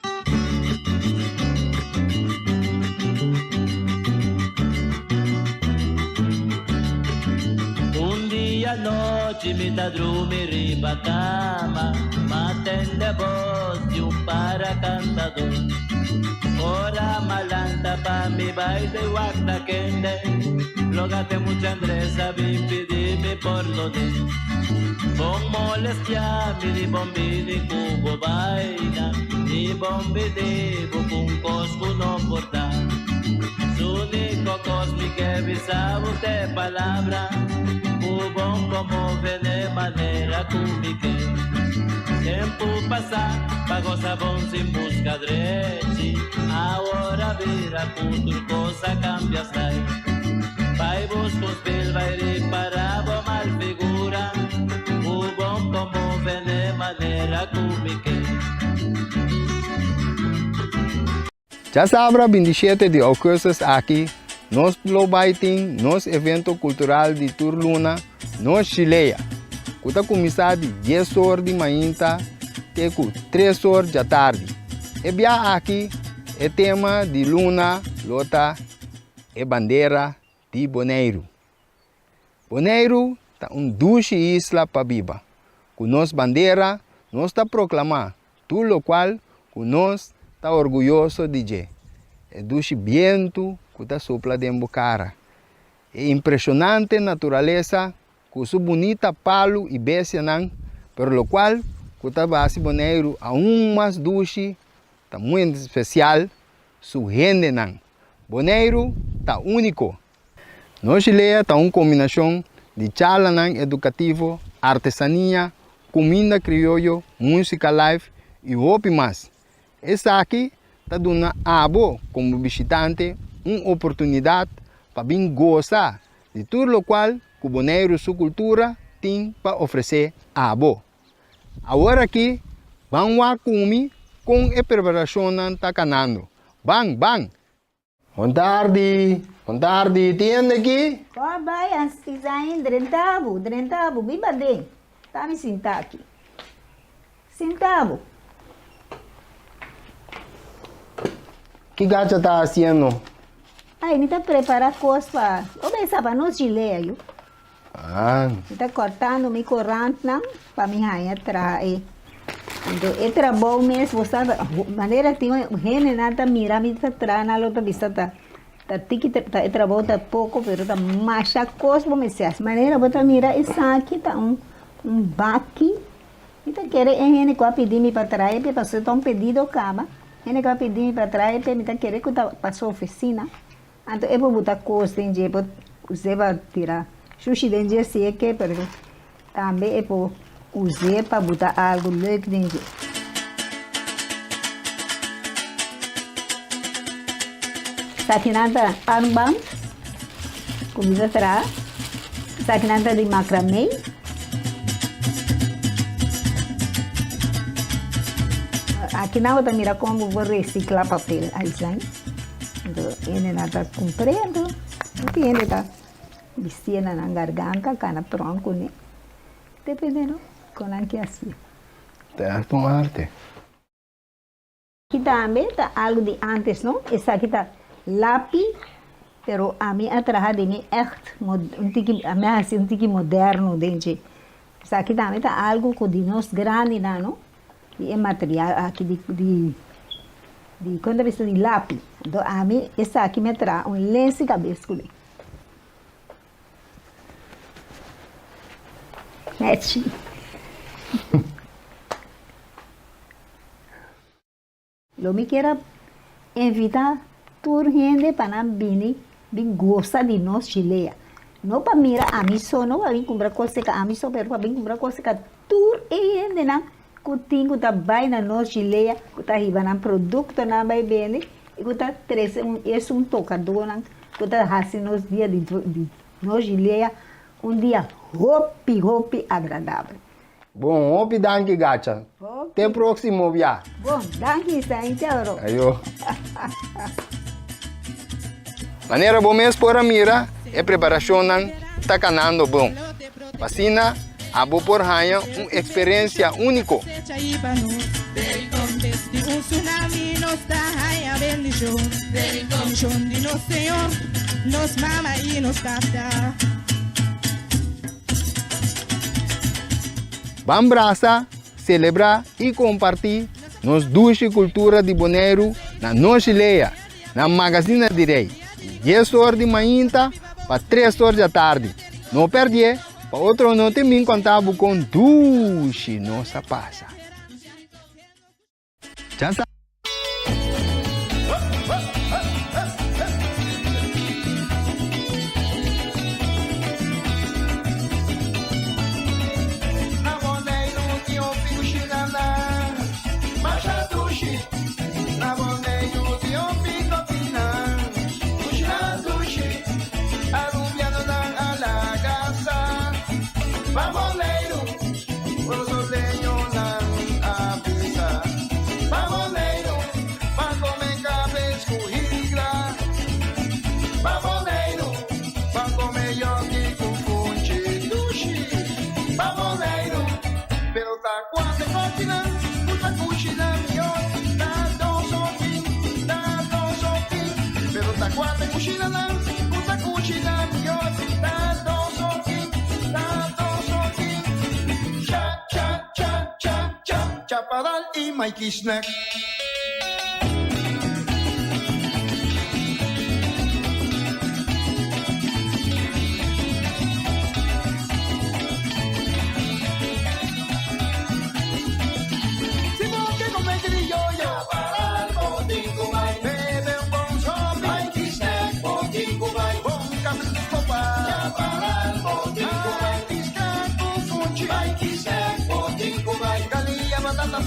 Noche mi da dormir riba cama, matende voz de para cantador. Ora malanta pa mi baile wakta kende, logate mucha Andresa pedirme por lo de. Bon molestia mi di bombini cubo baila, di bombini con cosco no porta. Su único cosmic que visaba de palabra. Bom como vê de maneira cúmica. Tempo passa, pagou sabão sem busca dreche. A hora vira cultura, coisa cambia sai. Vai buscar os pés, vai reparar a mal figura. O bom como vê de maneira cúmica. Já sabe, 27 de agosto aqui. Nos Globaiting, nos evento cultural de Turluna, nos Chileia. Kuta começar de 10 horas de manhã até 3 horas da tarde. E bia aqui é tema de Luna, Lota e bandeira de Bonaire. Bonaire é duche isla para biba. Com nos bandeira, nós está proclamar tudo o qual com nós está orgulhoso de dizer. É duche viento que está sopla de cara. É impressionante natureza, com sua bonita palo e bestia não, pelo qual que está base Bonaire aún mais duche, está muito especial, su gente não. Bonaire está único. No Chile está uma combinação de chala não educativo, artesania, comida criollo, música live e muito mais. Essa aqui está dando a abo como visitante uma oportunidade para vir gozar de tudo o qual o Bonaire sua cultura tem para oferecer a abo. Agora aqui, vamos a comer com a preparação que está canando. Bang! Boa tarde, tem aqui? Ó, vai, assim, saem, drentavo, biba bem. Tá me sentar aqui. Sentavo. Que gacha está fazendo? Ai, me tá preparando coisa para... Eu pensava no Chile, eu. Me tá cortando mi corante, não? Para me rainha trazer. Então, é trabalho mesmo, você maneira que tem gente nada mira, me tá trazendo a outra vista, tá tiki, tá trabalho tá pouco, pero tá macha coisa, vamos dizer. Maneira, você mira, esse aqui tá um baque. Então, querer gente que vai pedir me para trazer, porque você tá um pedido, acaba. Gente que vai pedir me para trazer, porque me tá querer que tá para sua oficina. Então, eu vou botar coisa, tem você vai tirar. Sushi dentro de si que porque também é para usar para botar algo leuk dentro. Sakinanta armband, comida atrás. Sakinanta de macramê. Aqui não vou mirar como vou reciclar papel, aí sai. Então, ele não está compreendendo, ele está vestindo na garganta, cana tronco, né? Dependendo, com a que assim. Tá com arte. Aqui também está algo de antes, não? Essa aqui está lápis, pero a mim atrás de mim é um tique moderno dentro. Essa aqui também está algo com de nós grande, não? E é material aqui de quando eu de lápis. Então, a mim, essa aqui me traz lenço de cabelo. Mete. Eu me quero invitar toda gente para vir gostar de nós chilenos. Não para mirar a mim só, não para vir comprar coisa que a mim só, mas para vir comprar coisa que toda gente não. Que tem que vai na nós chilenos, que está ribando produto na vai bem, Eu tá três tocador, eu tá assim nos dias de nos gileia, dia hopi agradável. Bom, hopi danke gacha. Até próximo via. Bom, danke Santiago. Ayo. Maneira bom mês por a mira, preparação tá canando bom. Vacina, a boa por ranha, experiência único. Un tsunami nos da a bendición de nuestro Señor nos mama y nos capta. Vamos abraçar, celebrar e compartilhar nos duas culturas de Bonaire na nossa leia, na Magazine de Rei. 10 horas de manhã para 3 horas da tarde. Não perder, para outro não ter me contava com duas nossa passa. Já sabe. Chaparral y Mikey Snack.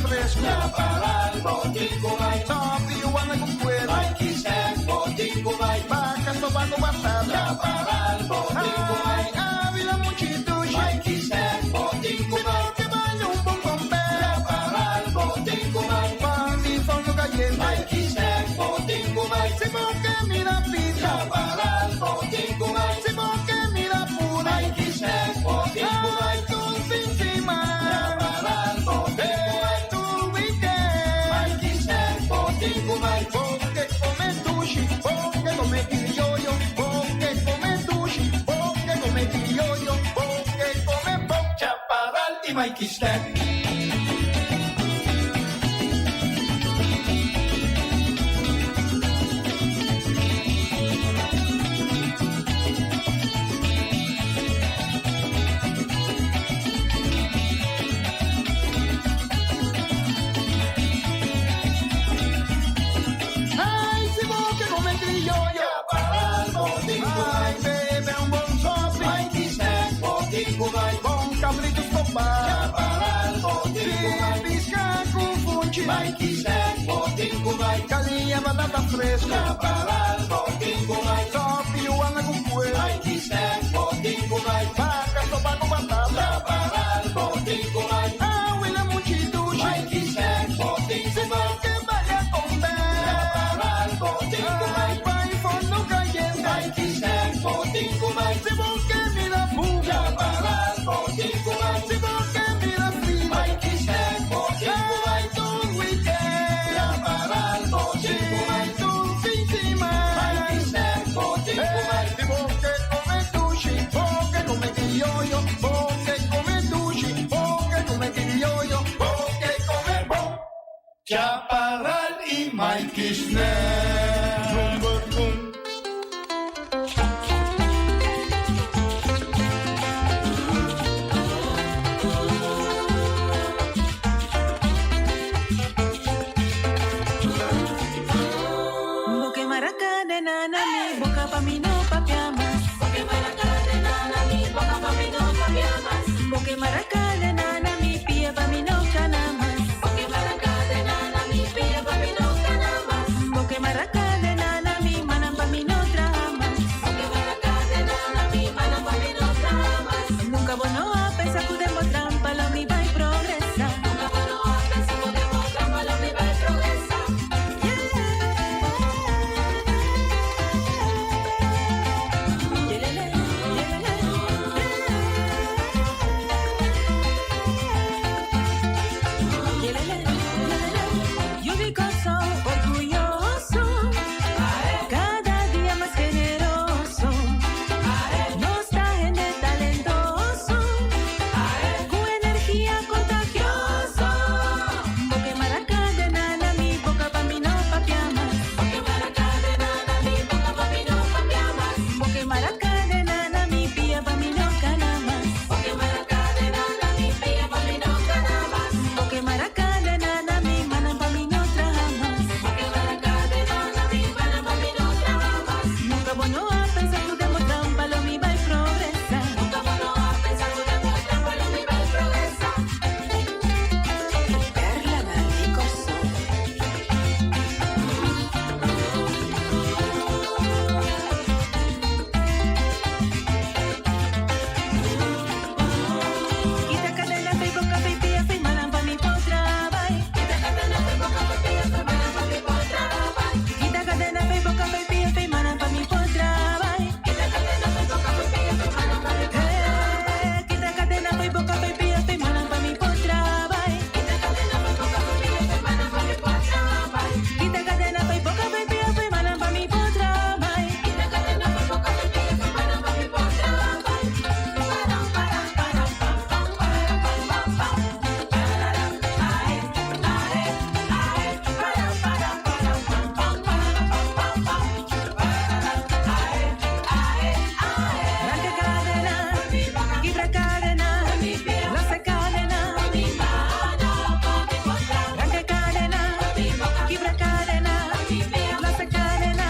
Fresco, para el botico, vai, top y guana con cuero, vai, quise, botico, vai, vacas, tobago, batata, para el botico, vai, ávila, muchitos, vai, quise, botico, vai, que vaya un poco para el botico, vai, pan y fondo caliente, vai, quise, botico, vai, se porque mira pizza, para el botico, vai, se porque mira pura, vai, quise, botico, vai, con encima, para el botico, Mikey Snack. Ay, si vos que come criollo, para el botico, ay, bebe un buen sope, Mikey Snack, botico, vai, con cabritos copados. Vai, quise, botico, vai, galinha, batata fresca, para el botico, vai, top e guana com cuero, vai, quise, botico, vai, vaca, sopa com batata, para el botico, vai, abuela, muchitos, vai, quise, botico, se vai que vaya a comer, para el botico, vai, forno caliente, vai, quise, botico, vai, se vai que mira puga, para el botico, vai, se vai que mira frío, vai, quise, botico, vai, Chaparral y Mikey Snack. Boque maraca de nana mi boca pa' mí no papiamas. Boque maraca de nana mi boca pa' mí no papiamas. Boque maraca de nana mi pie pa' mí no canamas. Boque maraca de nana mi pie pa' mí no canamas. Boque maraca no a pensar que demo trampa, lo mi va a progresar. Nunca no a pensar que demo trampa, lo mi va a progresar. Perla del corazón. Quita cadena, fe boca, fe pia, fe malam pa mi potra, vai. Quita cadena, fe boca, fe pia, fe malam pa mi potra, vai. Quita cadena, fe boca, fe pia, fe malam pa mi potra, vai. Quita cadena, fe boca, fe pia, fe malam pa mi potra, vai. Quita cadena, fe boca, fe pia, fe malam pa mi potra, vai. Quita cadena, fe boca, fe pia, fe malam pa mi potra, vai. Quita cadena, fe boca, fe pia, fe malam pa mi potra, vai. Quita cadena, fe boca, fe pia, fe malam pa mi potra, vai. Param, param, param, pam, pam, param, pam, pam, pam. Pararam, ae, ae, ae, param, param, param, pam, pam, pararam, pam, pam, pam. Pararam, ae, ae, ae. Blanca cadena, quibra cadena, la se cadena, blanca cadena, quibra cadena, la se cadena,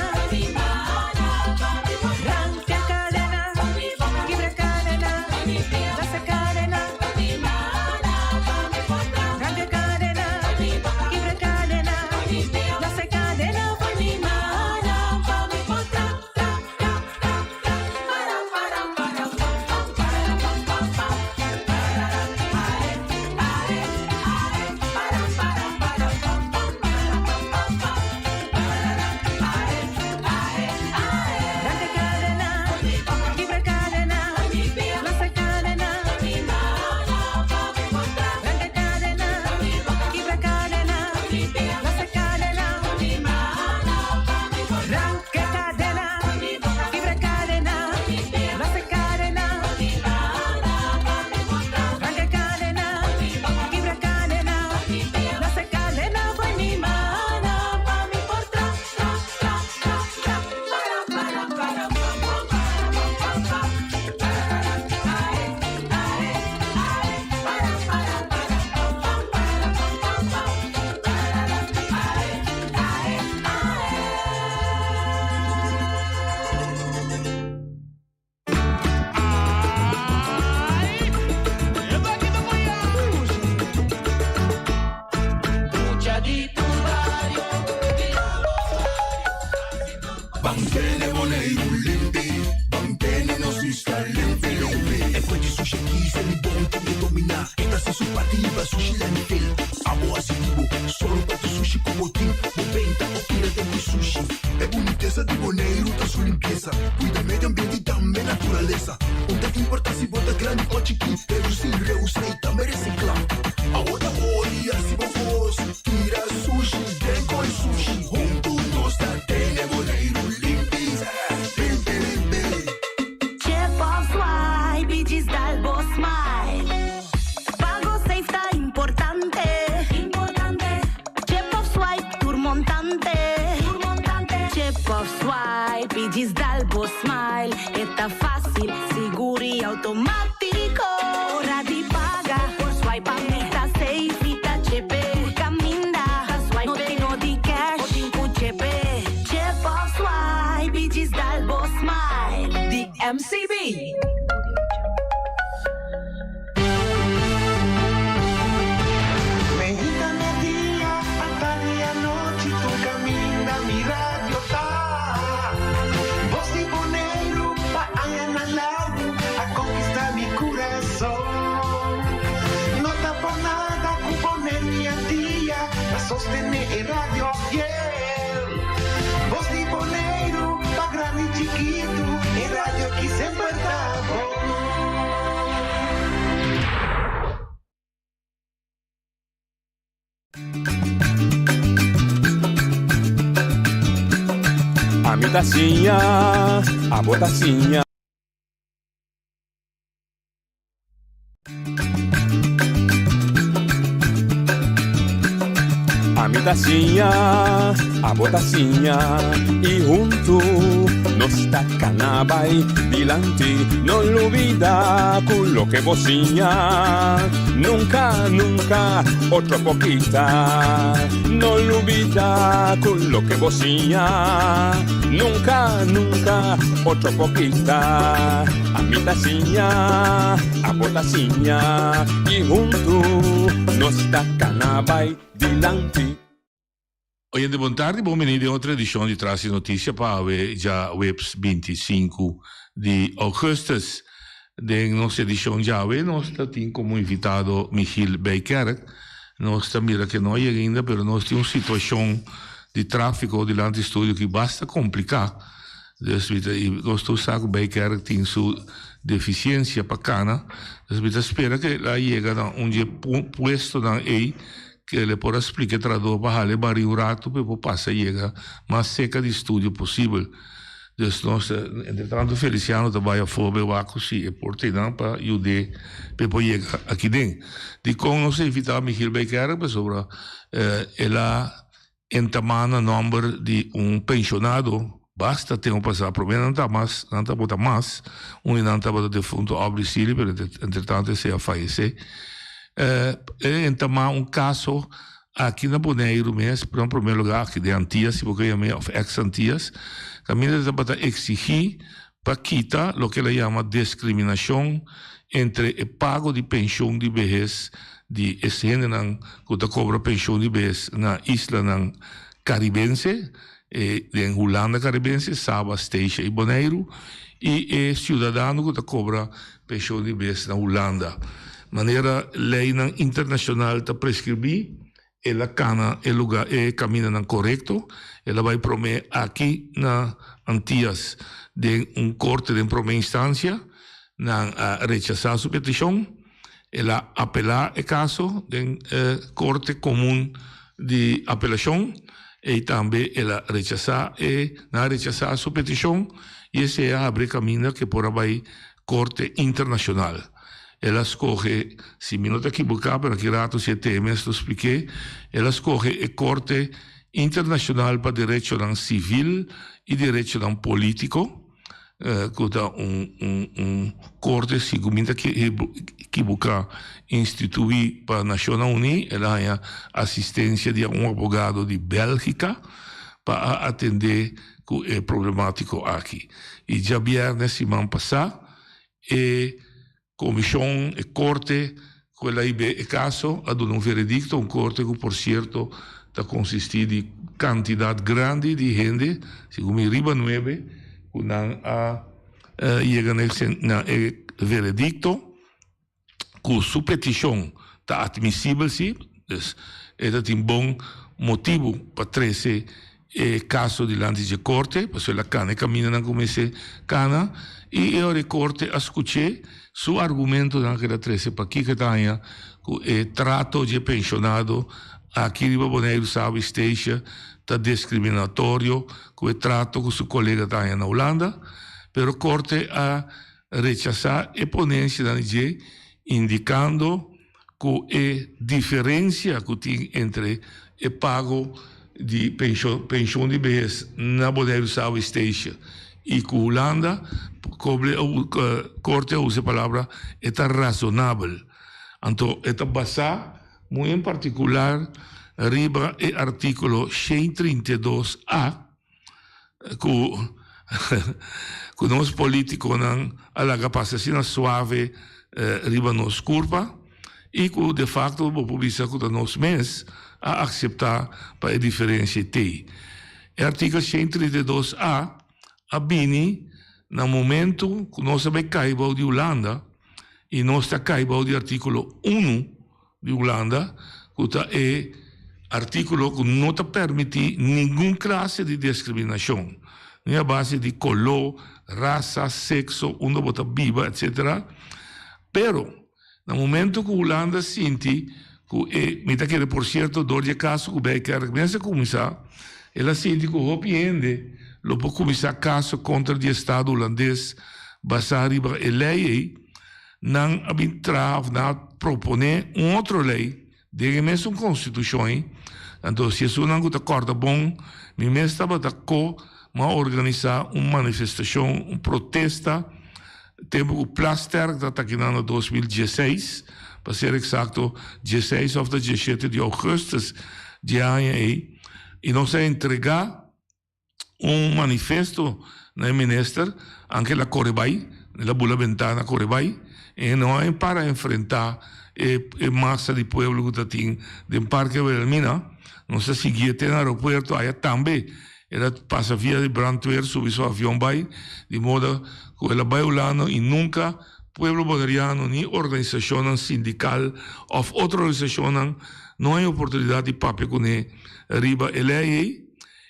blanca cadena, quibra cadena, la se cadena, blanca cadena, quibra cadena, la se cadena, pa mi mana, pa mi potra, tra, tra, tra, tra, param, param, param, pam, pam, pararam, pam, pam, pam. Pararam, ae, ae, ae, param, param, param, pam, pam, pararam, pam, pam, pam. Pararam, ae, ae, ae. Blanca cadena, quibra cadena, la se cadena, blanca cadena, quibra cadena, la se cadena, blanca cadena, quibra cadena, la se cadena, blanca cadena, quibra cadena, la se cadena, pa mi mana, pa mi potra, tra, tra, tra, tra, param, param, param, pam, pam, param, pam, pam, pam. Pararam, ae, ae, ae, param, param, param, pam, pam, pararam, pam, pam, pam. Pararam, ae, ae, Lucha di tu barrio. Bantene volevo limpi, bantene non si sta limpi. E poi di sushi chi se li bonti di domina. E da se su partiva sushi l'anfil. Amo asitivo, solo per tu sushi come team. Moventa o tira di sushi. E bonitezza di boneiro da su limpieza. Cuida medio ambiente também naturaleza. Onde que importa se bota grande ou chiqui. Pero se reusa e também recicla. A outra boia se vos tira sushi, deco e sushi. Junto nós da tene boneiro limpi. Limpi, limpi. Chef of Swipe, diz dal boss smile. Pago safe sta importante. Importante. Chef of Swipe, turmontante. Turmontante. Chef of Swipe, diz dal boss smile. Está fácil, seguro e automático. Hora de pagar por swipe, está safe, está chepe. Caminda, swipe, no tem no de cash. O chepe. Chef of Swipe, diz dal boss smile. The MCB. Mexicana día, hasta día noche, tu camina, mi radio está. Voz de boneiro, pa allá al lado, a conquistar mi corazón. No está por nada, con poner mi día, a sostener el radio fiel. Voz de boneiro, pa grande y chiquito, el radio aquí siempre está. A mi tacinha, a botacinha. A mi tacinha, a botacinha. E junto no sta canabay dilanti, non lo vida quello che vocina, nunca, nunca, otro poquita, non lo vida quello che vocina, nunca, nunca, otro poquita, a mitasinha, a botasinha, e junto, no sta canabay dilanti. Oye, de tarde, bom venire a outra edição de Trace Notícia para já webs 25 de augustus. De nossa edição já nós temos como invitado Michiel Bijkerk. Nós mira que não é ainda, mas nós temos uma situação de tráfego delante do estúdio que basta complicar. Dus nós estamos que Bijkerk tem sua deficiência bacana. Dus espera que ela chegue a puesto na aí que ele pode explicar traduzir para ele barriga o rato para passar chega mais seca de estúdio possível. Dus nós, entretanto, Feliciano trabalha fora o acosi e portando para ajudar para chegar aqui dentro. De como nós invitamos Michiel Bijkerk sobre ela entamar o número de pensionado. Basta ter passar, problema não está botar mais, não está botar defunto abre Sili, mas entretanto se a falecer. Entamar caso aqui na Bonaire mesmo, para primeiro lugar, aqui de Antillas, porque eu chamo ex-Antillas, que a minha está exigir para quitar o que ela chama discriminação entre o pago de pensão de vejez de esse gênero que cobra pensão de vejez na isla caribense, em Holanda caribense, Saba, Steixa e Bonaire, e cidadão que cobra pensão de vejez na Holanda. Maneira lei internacional está prescrever, ela cana o lugar e caminha não correto, ela vai prometer aqui na Antillas de corte de primeira instância, na rechazar sua petição, ela apelar o caso de corte comum de apelação e também ela rechazar sua petição e esse abre caminho que por vai corte internacional. Ela escolhe, se me não estou equivocado, para que rato 7 meses eu expliquei, ela escolhe a Corte Internacional para Direito Civil e Direito Político, que é corte, se me não equivocado, instituído para a Nações Unidas, ela é assistência de advogado de Bélgica para atender o problemático aqui. E já viernes, semana passada, comissão e corte, quella ibe caso, ad un veredicto, corte que, por certo, está consistido de quantidade grande de gente, segundo Riba 9, que não chega no veredicto, que sua petição está admissível, sim, então tem bom motivo para trazer caso diante de corte, porque a cana caminha como esse cana, e eu recorte a escutar su argumento naquela 13 para que tenha o trato de pensionado aqui de Bonaire, sabe, Steixa, está discriminatório com o trato que seu colega tenha na Holanda, pero corte a rechazar a ponência da NG, indicando que a diferença que tem entre o pago de pensão de vejez na Bonaire, sabe, Steixa, e que a Holanda, corte usa a palavra, é razonável. Então, é basado, muito em particular, arriba o artículo 132A, que nós políticos não há capacidade suave, arriba nos curva, e que, de facto, o publica que nós mesmos a aceitar para a diferença tem. O artigo 132A, a Bini, no momento que nós sabemos caibau de Holanda, e nós está caibau de artículo 1 de Holanda, que é artículo que não te permite nenhuma classe de discriminação, nem a base de color, raça, sexo, onde você viva, etc. Pero, no momento que Holanda sente que, me está querendo, por certo, dor de caso, que vai querer começar a começar, ela sente que o opiende, lo può começar caso contra o Estado holandês, basado em lei, não arbitrar, não proponer outra lei, de mesmo constituição. Então, se isso não está corda bom, me mesmo estava da co, mas organizar uma manifestação, uma protesta, tempo o Plasterk, dat aqui no 2016, para ser exato, 16 ou 17 de agosto de ano aí, e nós entregar manifesto na minister, anche la Corebai, nella Bula Ventana Corebai, e não para enfrentar a massa de pueblo que tem do Parque Wilhelmina, não se seguia até no aeroporto, aí também era passa via de Brandwehr, subir seu avião vai, de modo que ela vai olhando e nunca pueblo bolivariano, ni organização sindical ou outra organização, não há oportunidade de papel com arriba a lei.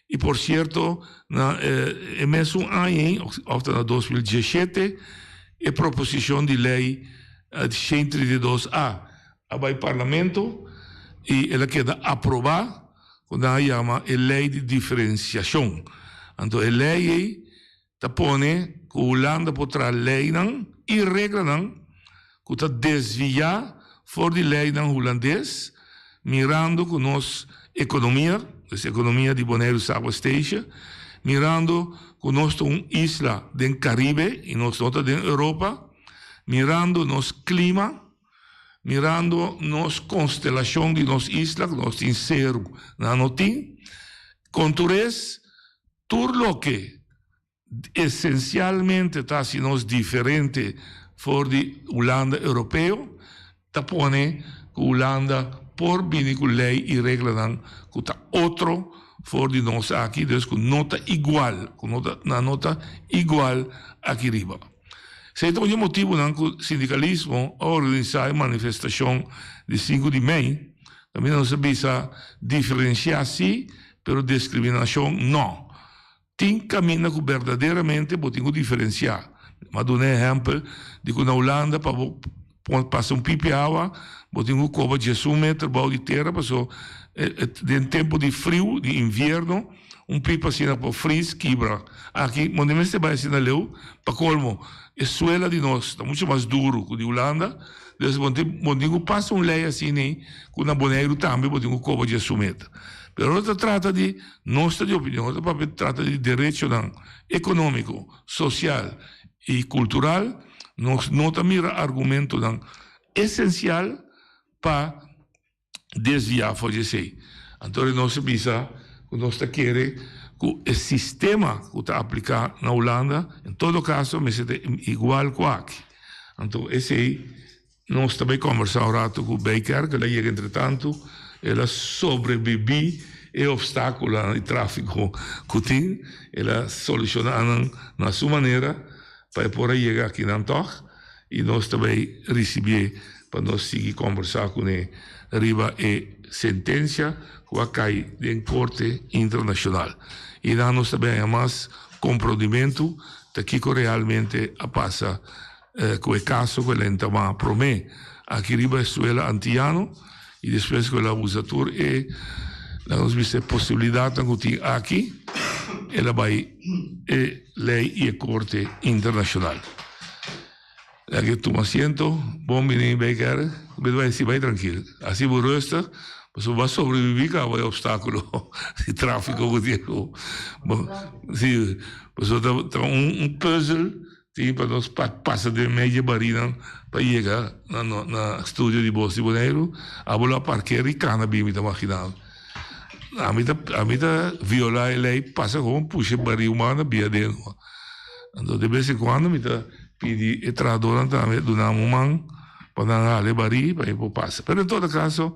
E, por certo, no mesmo ano, ou em 2017, a proposição de lei de 132A vai ao Parlamento e ela queda aprovada quando a chama a lei de diferenciação. Então, a lei põe que a Holanda potrá lei e regra que desviar fora de lei holandês, mirando com nossa economia, essa economia de Bonaire South Asia, mirando que nós temos uma isla do Caribe e nós estamos da Europa, mirando nosso clima, mirando nossa constelação de nossa isla, que nós temos zero na notim, conturez, tudo o que essencialmente está sendo diferente fora de Holanda europeu, está pone que Holanda por vir com lei e regra que está outro fora de nós aqui, desde que nota igual, na nota igual aqui riba. Se é o motivo que o sindicalismo organiza a manifestação de 5 de maio, também não se precisa diferenciar sim, mas discriminação não. Tem caminho que verdadeiramente podemos diferenciar. Mas dou um exemplo de que na Holanda, passa um pipi água, podemos cobrar 18 metros de terra, passou em tempo de frio, de inverno, pipa assim por frio, quebra. Aqui, onde você vai assim na leu, para colmo, a suela de nós está muito mais duro que de Holanda, desde quando passa lei assim, com na Bonaire também podemos cobrar 18 metros. Pero não se trata de nossa opinião, se trata de direito econômico, social e cultural, nós não mira argumento essencial para desviar fazer. Então, nós precisa, nós queremos que o sistema que está aplicado na Holanda, em todo caso, me seja igual que aqui. Então, esse aí, nós também conversamos um rato com o Baker, que ela chega, entretanto, ela sobrevive e obstáculo no tráfico que tem, ela soluciona na sua maneira para por aí chegar aqui na Antoch, e nós também recebemos para nós seguir conversar com ele arriba a sentença que vai cair em corte internacional. E nós também mais comprometimento de que realmente passa com o caso que ele então promete aqui arriba a antiano e depois com o abusador e nós vimos a possibilidade de ter aqui ela vai a lei e a corte internacional. Aqui toma asiento, bom menino Baker, vai decir, vai tranquilo, assim por resta, você vai sobreviver a o obstáculo de tráfico que digo. Sim, você tem puzzle, tem para nós passar de meia barina para chegar na estúdio de Boston Bonaire, a bola parqueira e cannabis, me está imaginando. A mim violar a lei passa como puxa barriga humana via dentro. Então, de vez em quando, me está pedi a tradora também do nome man para dar a barriga para ir passa. Mas, em todo caso,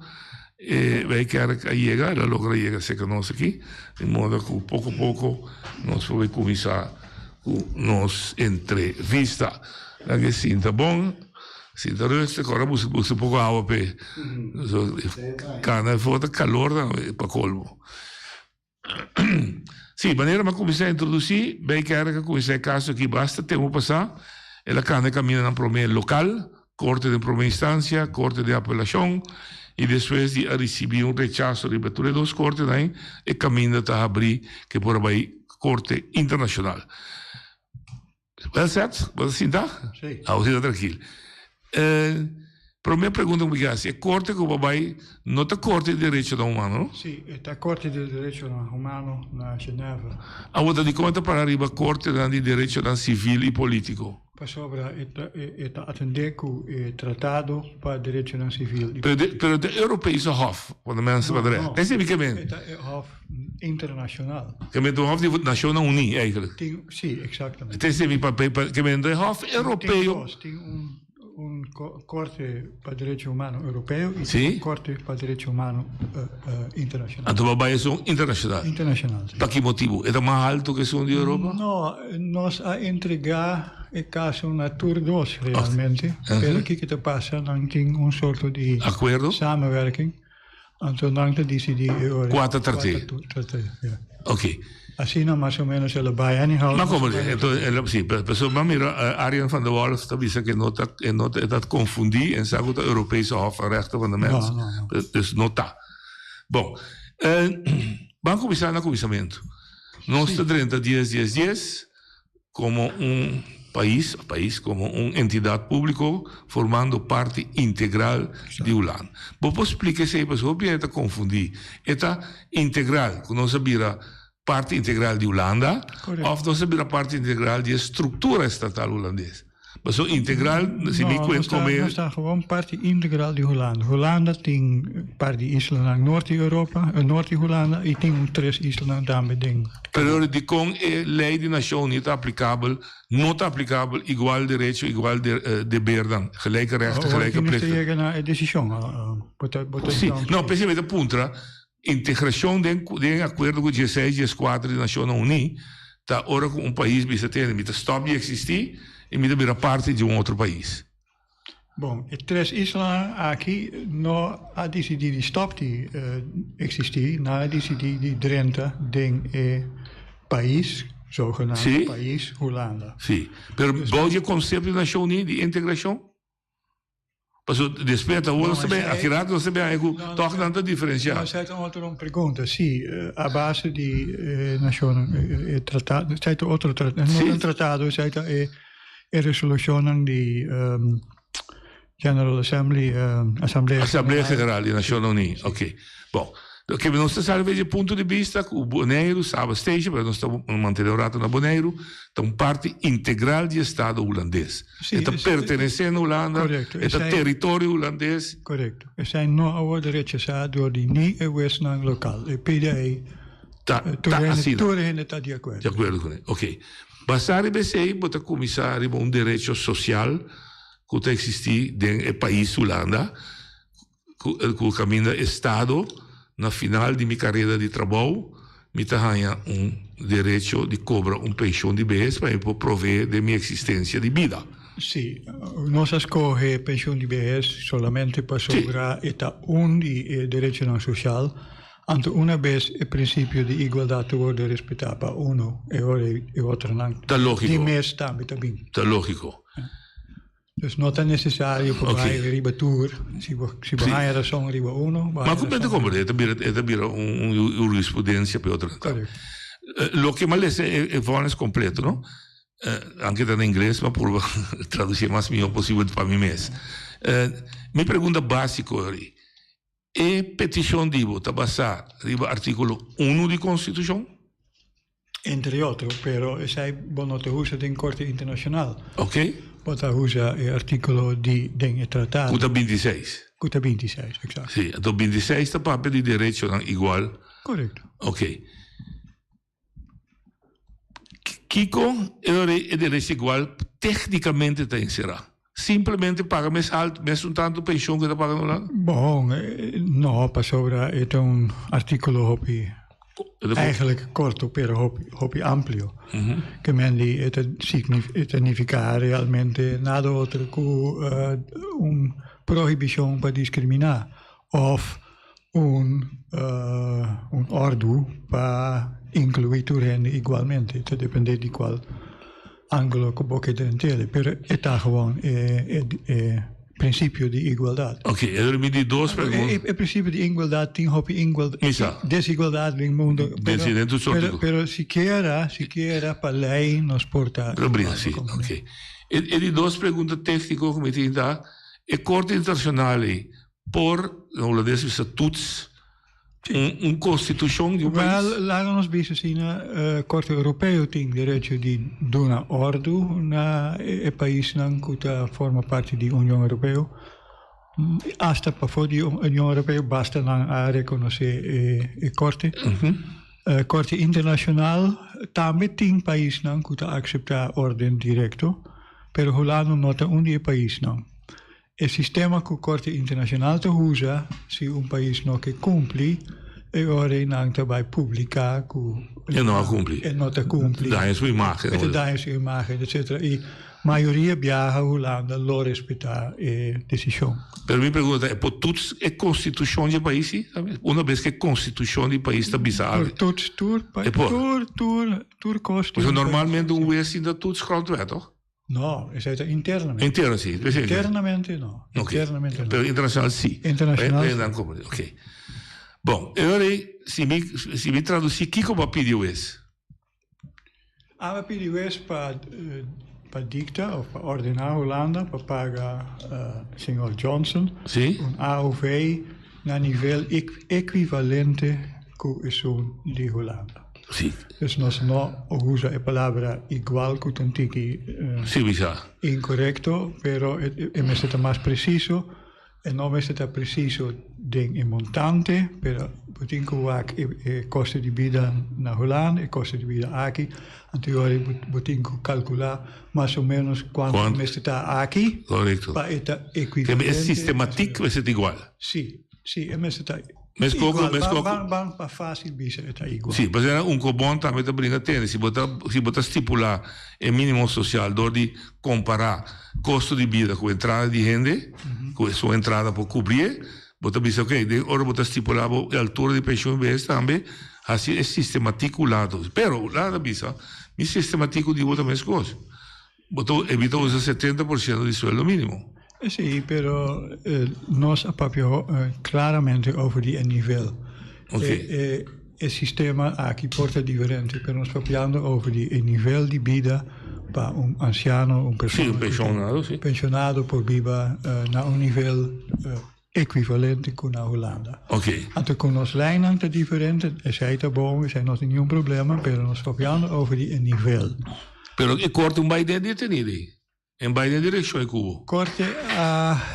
vai querer chegar, ela logra chegar a ser conosco aqui, de modo que, pouco a pouco, nós vamos começar com nossa entrevista. Aqui sim, tá bom? Sim, tá bom? Agora busca um pouco de água para cana, falta calor para colmo. Sim, maneira para começar a introduzir, bem que era que comecei caso aqui basta, temos que passar, ela caminha na primeira local, corte de primeira instância, corte de apelação, e depois de receber rechazo de abertura dos cortes, e caminha a abrir, que por aí, corte internacional. Well certo? Você está? Sim. Ah, você está tranquilo. Pero minha pergunta é a Corte que vai não está Corte de Direitos Humanos, não? Sì, è la Corte del Diritto Umano na Ginevra. A outra de conta para arriba Corte de Direitos Civil e Político. Pa sopra è attendere il trattato per i diritti civili. Pero de Europese Hof, quando mensen wat recht. Dat is niet Het is Hof internationaal. Je bent de Hof die Nationen Unie eigenlijk. Sì, exactamente. Het is niet je bent de Hof Europeo. Un Corte per i diritti umani europeo e sì? un Corte per i diritti umani internazionale. Então vai ser internacional. Internacional. Para que motivo? É mais alto que são de Europa? No, nós a entregar é caso na Tour 2 realmente. Pelo que te passa, não tem soort de samenwerking. Então não te decidi. Quatro tratei. Ok. Assim não mais ou menos ela vai anyhow. Maar kom maar, então, sim, pessoal, maar mira, Arjen van der Wal está dizendo que não dat confundir en sabe dat Europese Hof van Rechten van de Mens. No. Dus nota. Bom, vamos começar no começamento. Nós 30 10 como país como entidade pública formando parte integral de Holanda. Vou explicar se pessoal para confundir. Eta integral, que nós sabia parte integral de Holanda, of nós sabia parte integral de estrutura estatal holandesa. Maar zo integraal, se me cuenta como er staat gewoon parte integral de Holanda. Holanda tem parte islas in Noord-Europa, Noord-Holanda, e tem 3 islas daarmee ding. Pero de con lei de nação niet applicabel, not applicabel, igual direito, igual deber dan, gelijke rechten, gelijke plichten. Hoor je naar decisão? Sim, não, principalmente puntra, integração de acordo com o 16 e 4 de Nações Unidas, tá ora com país bisa ter, mita stop de existir, e me deve parte de outro país. Bom, e 3 islas aqui não há decidido de stop de existir, não há decidido de Drenthe den país, zogenaamd país Holanda. Sim, pero bom de conceito de Nação Unida de integração? Passo desperta o você bem, aqui lá você bem, eu toco tanta diferença. Mas é uma pergunta, sim, a base de nação tratado, é outro tratado, não tratado, é resolução de General Assembly, Assembleia Geral de Nações Unidas. Ok. Bom, que nós estamos de ponto de vista que o Bonaire, Saba Station, nós estamos mantendo o rato na Bonaire, então parte integral do Estado holandês. Está pertencendo à Holanda, é território holandês. Correto. Er zijn no oude rechtjes door die niet geweest naar lokaal. De PDE. Toeren está de acordo. De acordo com ele. Ok. Basare BCI bota comissário um direito social que existe no país Holanda, que o caminho do Estado na final de minha carreira de trabalho, me ganha direito de cobrar pensão de BS para eu prover de minha existência de vida. Sim, nós escolhe pensão de BS solamente para sobrar de direito não social. Ante uma vez o princípio de igualdade wordt respeitado para e outro não. Tá lógico. De mês também. Tá lógico. Dus não é necessário para riba tour. Se você vai a só riba uno. Mas como é que vira jurisprudência para outra. Lo que mais é voz completo, não? Anche em inglês, mas por traduzir mais melhor possível para mim mesmo. Minha pergunta básica é petição de voto basada no artículo 1 da Constituição? Entre outros, pero zij bonote usa den Corte Internacional. Ok. Bota usa o artículo den tratado. Cuta 26. Cuta 26, exato. Sim, então 26 está para de direito igual. Correto. Ok. Kiko é direito igual, tecnicamente tem será. Simplesmente paga mais alto, mesmo tanto pensão que está pagando lá? Bom, não, para sobra é artículo hopi. Eigenlijk corto, pero hopi amplio. Que men die significa realmente nada outro que prohibição para discriminar of ordem para incluir tudo igualmente. Itu depende de qual ângulo que você entende, pero está gewoon princípio de igualdade. Ok, eu me di duas perguntas. O princípio de igualdade tem desigualdade no mundo. Pero siquiera para lei nos porta. Sim, ok. E de duas perguntas técnicas que me tinha E Corte Internazionale por Holandese is een toets een constitution di un paese. Wel, laten we bezig zien, Corte Europeo tem direito de dar ordem na e país que forma parte da União Europeia. Hasta para a União Europeia basta não reconhecer a Corte. Corte Internacional também tem país que aceitar ordem direto, pero Holanda não tem um país não. O sistema que a Corte Internacional usa, se país não que cumpre, e ora não vai publicar que E não cumpre. E não cumpre. Dá a sua imagem. Dá a sua imagem, etc. E a maioria viaja a Holanda, lo respeitar a decisão. Per me pergunta, é por todos é constituição de país? Uma vez que é constituição de país está bizarro. Por todos, tur kosten. Porque normalmente país ainda todos grondwet, toch? No, es internamente. Interno sì. Internamente no. Okay. Internamente no. Per internazionale sì. Internazionale sì. Ok. Bom, e ora se mi traduzi, chi come pediu isso? We pediu isso para dicta of para ordenar Holanda para pagar senhor Johnson AOV na nível equivalente com isso de Holanda. Sì. Dus nós não usamos a palavra igual que o antigo incorrecto, pero é mais preciso. E não é preciso em montante, pero tem que custo de vida na Holanda e custo de vida aqui. Então, tem que calcular mais ou menos quanto está aqui. Correto. Para estar equivalente. É sistemático, é igual. Sim, é está mas para fácil bisa está igual. Sim, mas era bom também te brinca tendo. Se botar estipular o mínimo social, dor de comparar custo de vida com a entrada de gente, com a sua entrada para cobrir, botar bisa ok, de hora botar estipular a altura de pensão base também, assim é sistematicado. Pero lá da bisa, mi sistematico de botar mais coisas. Botar evita usar 70% de sueldo mínimo. Sim, pero nós apapio claramente over die nível. Okay. O sistema aqui porta diferente, pero nós papiando over die nível de vida para anciano, pensionado por vida na nível equivalente com a Holanda. Ok. Então com nós lijnen te diferente, é tá bom, é não tem nenhum problema, pero nós papiando over die nível. Pero que corta Biden detenido. En beide direções Cuba. Corte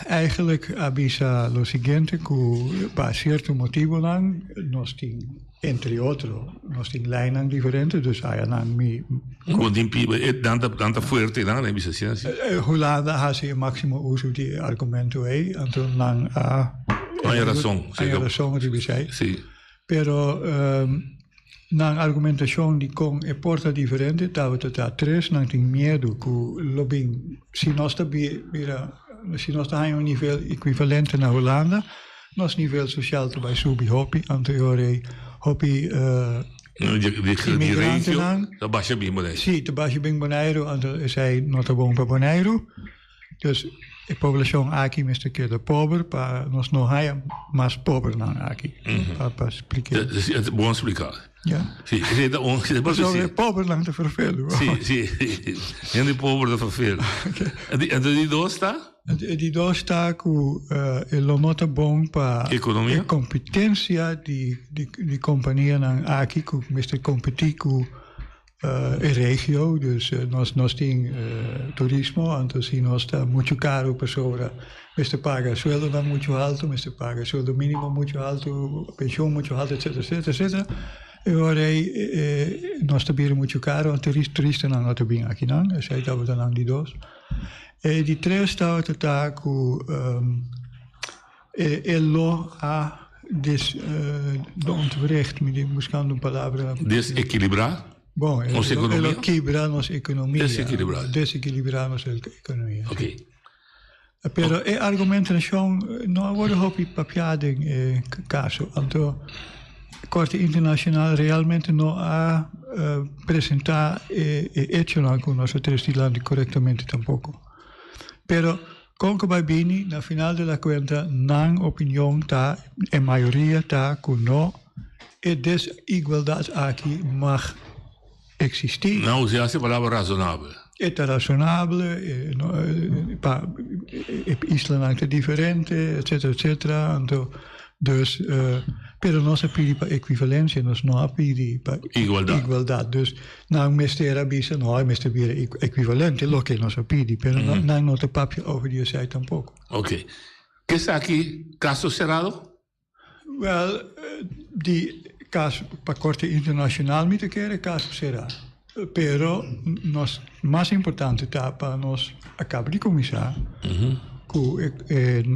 eigenlijk avisa lo siguiente que para certo motivo nós tem entre outros nós tem lijnen diferentes, dus tanta fuerte não é bisa assim. Holanda has o máximo uso de argumento aí, então não há razão de dizer. Sim. Pero na argumentação de com é porta diferente, estava três, não tem medo que lobbying, se nós temos nível equivalente na Holanda, nosso nível social também sube hopi, anterior hopi imigranten da baixa bem Bonaire. Sim, da baixa bem Bonaire, então sei não tá bom para Bonaire. Dus a população aqui mesmo que é pobre, para nós não há mais pobre não aqui. Para explicar. É bom explicar. Ja. Sim, é pobre não te vervelen. Sim. Gente pobre te vervelen. En die doos está? Die doos está que ele não tá bom para a competência de companhia aqui que mesmo competir com a região, dus nós tem turismo, então se nós está muito caro pessoa, mesmo paga sueldo não muito alto, mesmo paga sueldo mínimo muito alto, pensão muito alta, etc. Agora nós também muito caro, turista não está bem aqui não, sei que estava não de dois. E de três está que ele a ontwricht, buscando uma palavra. Desequilibrar? Bom, ele quebra nossa economia. Desequilibrar nossa economia. Ok. Pero a argumentação não agora hopi papiada em caso, então a Corte Internacional realmente não há apresentar hecho com nosso testemunho corretamente tampouco. Pero com que vai bem, na final da conta, não opinião tá, a maioria tá que não a desigualdade aqui mag existir. Não usasse a palavra razonável. è razionabile, Island anche differente, eccetera, eccetera. Dus, pero non sapere per equivalenza, non sapere per igualdad. Dus, non mestiere abisa, no, mestiere equivalente, lo che non sapere, pero non te papia over die zij tampoco. Ok. ¿Qué está aquí? ¿Caso cerrado? Well, die caso para corte internacional, mi te quiere caso cerrado. Pero nos más importante está para nos acaba de comenzar.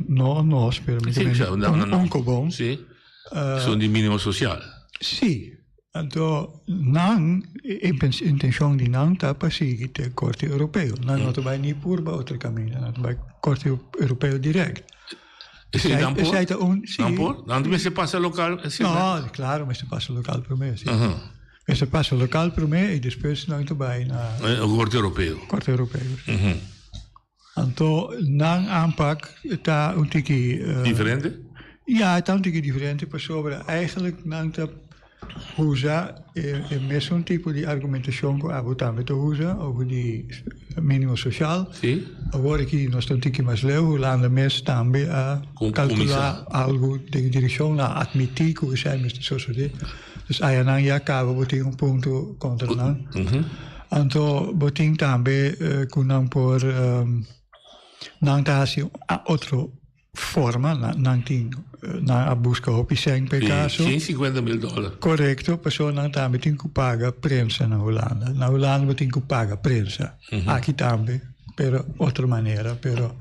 No nos, pero un cobón. Sí. Son di minimo sociale. Sì. Então, non intenzione di non passare il corte europeo. Non vai ni pur ba outro cammino, non vai corte europeo direct. Sì, non se passa local? No, claro, ma se passa local per me, sì. Se passa local per me e depois non vai na corte europeo. Corte europeo. Então, non aanpak está un tiki differente? Ja, het is een beetje different. Maar sobre eigenlijk nangt dat Huza met zo'n type die argumentatie ko abutan met Huza over die minimum sociaal. Sí. Agora que nós estamos aqui mais leu, lá na mesa também a calcular algo de direção na admitir que os aimes de sociedade. Dus aí não já acaba botar ponto contra não. Então botar também que não por não tá assim outro forma, na busca op $100 per caso. $50.000. Correcto, persona também tem que pagar prensa na Holanda. Na Holanda tem que pagar prensa. Aqui também, pero outra maneira, pero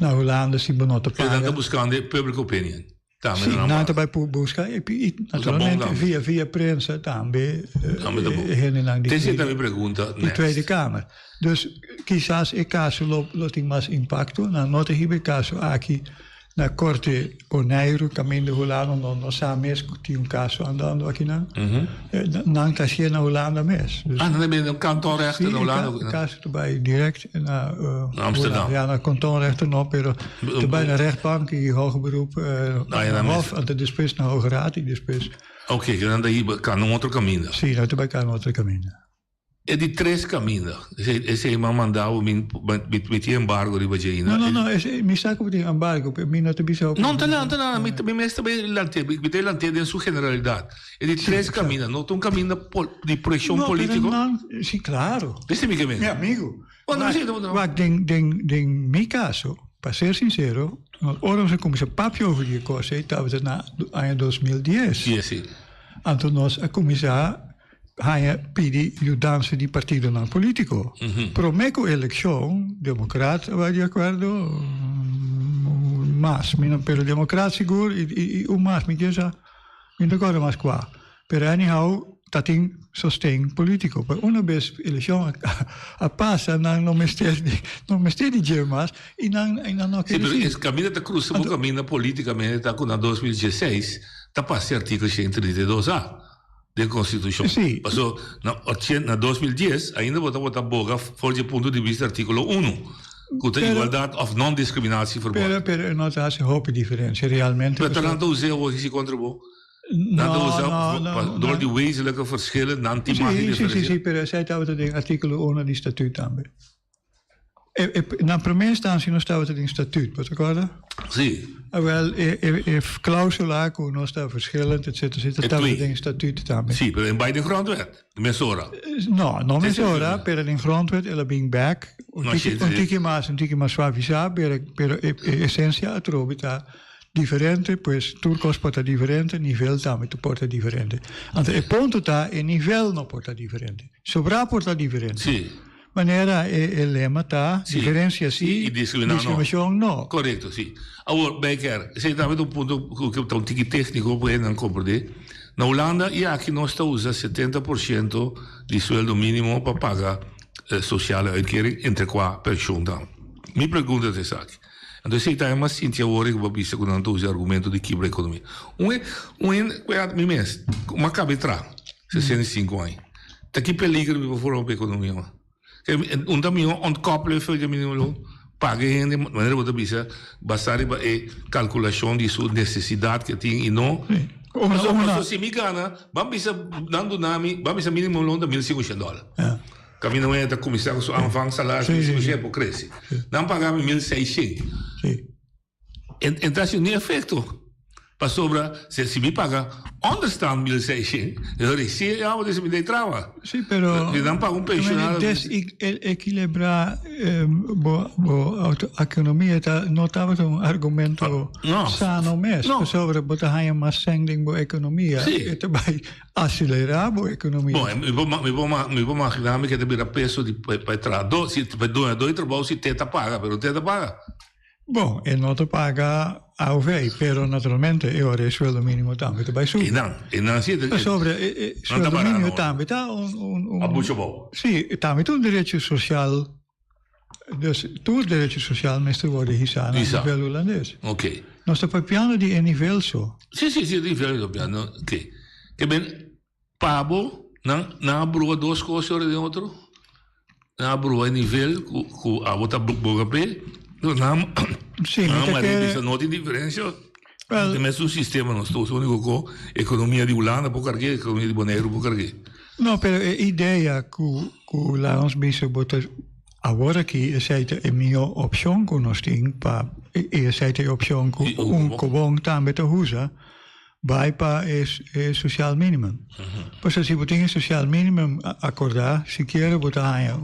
na Holanda se bonota paga. Você está buscando public opinion. Sim, não vai buscar e naturalmente via prensa também. Tensy também pergunta. De Tweede Kamer. Dus quizás el caso lo tiene más impacto. Na nota hibe caso aqui na corte Oneiro, caminho de Holanda, não sabe mesmo que tinha caso andando aqui não. Não casia na Holanda mesmo. Dus, dan heb je een kantonrechter na Holanda. Sim, caso erbij direct na Amsterdam. Ja, na kantonrechter nog, pero erbij naar rechtbank, in hoger beroep, hof, en de después naar hoge raad, después. Ok, dan daí kan een outro caminho. Sim, nou erbij kan een outro caminho. É de 3 caminhos. Esse irmão mandava me embargo de Bajina. Não, me saca por embargo, me não te bisa. Não, me mestre bem lante, me lante de sua generalidade. É de 3 caminhos, não tem um caminho de pressão política. Sim, claro. Esse é meu amigo. Mas em meu caso, para ser sincero, nós oramos como se papio over die coisa, estava na ano 2010. Sim. Então nós a começar hij pidi ayudarse di partido non politico. Pero meco elección, democrata, va de acuerdo, más, pero democrata seguro, y más, mi chiesa, mi acuerdo más qua. Pero anyhow, tating sostén politico. Pero una vez elección a pasa, non me stedi gemas, y non sì, però il cammino da cruz, un cammino politicamente, con il 2016, da passi articolo 132A. Da Constituição. Sim. Passou na 2010, ainda vota boga, fora do ponto de vista do artículo 1, com a igualdade of non-discriminatie verboden. Pero nós há hope diferença, realmente. Maar dan te usar o que contribuo. Dan te usar door die wezenlijke verschillen, dan die mag je diferença. Sim, pero zij estava in artículo 1 di statuto também. Na primeira instância nós estávamos in statuto, pode acordar? Sim. Wel, clausula, que nós está verschillend, etc. Estava in statuto também. Sim, pero bij de grondwet, de mensora. No mensora, pero in grondwet, ela bring back, un tiki mais suavizar, pero essência a trobita differente, pues turcos porta differente, nível também tu porta differente. Então, o ponto está, o nível não porta differente. Sobra porta differente. Sim. Maneira o lema está, diferença sim, discriminação não. Correto, sim. Agora, Becker, você está vendo um ponto que é um tique técnico para não compreender. Na Holanda, e aqui nós estamos usando 70% de sueldo mínimo para pagar sociale uitkering entre qua pensioen dan. Minha pergunta é essa aqui. Então, você está mais sinto agora que você está usando o argumento de quebra economia. Uma cabeça, 65 anos. Está aqui peligro para formar a economia. Também ontkoppelen van de minimumloon, pagen de maneira que você basar em calculação de sua necessidade que tem e não. Mas se me gana, vamos dando nome, vamos minimumloon de $1.500. Caminho é da comissão que aanvang salário se você por crescer. Não pagava 1.600. Então assim nem efeito. Para sobra, se me paga understand 1.600, eu disse, ah, você me dei trava. Sim, pero e não paga pensionado. Desequilibrar a economia não estava um argumento sano mesmo. Para sobra, botar aí uma sending boa economia. E também acelerar boa economia. Bom, me vou imaginar que deve ter peso para trás. Se vai dois trabalhos, se tenta paga, mas tenta paga. Bom, e não te paga AOV, pero naturalmente ora il sueldo minimo também vai subir. E não se sobre il sueldo minimo também tá abuso bom. Sim, também tem direito social. Dus tu direito social mestre worden hisa no nível holandês. Ok. Nós estamos piano di nível só. Sim, nível do piano. Ok. Que bem, pabo não abrua duas coisas de outro. Não abrua nível com a outra boca pé. Sim, mas não tem diferença. Tem um sistema, nós estamos único com economia de Holanda, por carregar, economia de Bonaire, por carregar. Não, pero a ideia que lá nós bicho botar agora que é a minha opção que nós temos para a opção que cobong também te usa, vai para o social minimum. Pois se você tem o social minimum acordar, se quer botar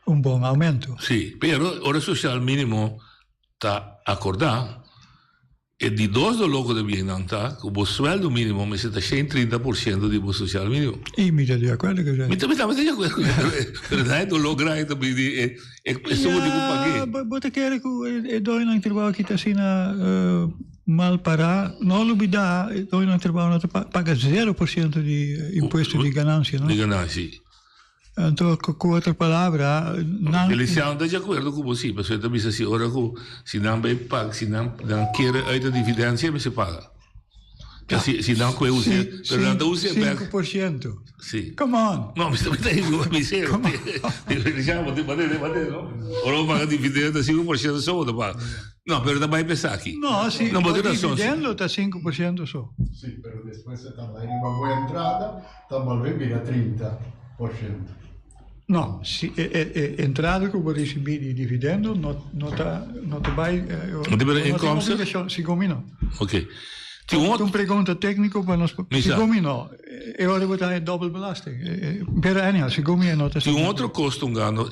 um bom aumento. Sim, pero o social mínimo está acordado e de dois do logo de Vietnã, o sueldo mínimo me está 130% do social mínimo. E me está de acordo com isso? Me está de acordo. Verdade, do logo é também é pessoa de pagar. Você quer que dois no trabalho que está assim mal para não olvidar, dois no trabalho paga 0% de imposto de ganância, não? De ganância. Então, com outra palavra, não. Feliciano está de acordo com você, mas eu também sei agora que se não vai pagar, se não quer a dividência, me se paga. Se não quer usar, pero não usa 5%. Sim. Come on. Não, mas também tem que me ser. Feliciano, bater, não. Ou não paga dividendo 5% só, não paga. Não, pero também vai pensar aqui. Não, se o dividendo está 5% só. Sim, pero depois você também em uma boa entrada, também vira 30%. No, entrada que você receber de dividendo não vai. Não tem inkomsten? Se combina. Ok. Uma pergunta técnica para nós. Se combina, eu vou botar double belasting. Pero anyhow, se combina não está. Tem outro custo ganho,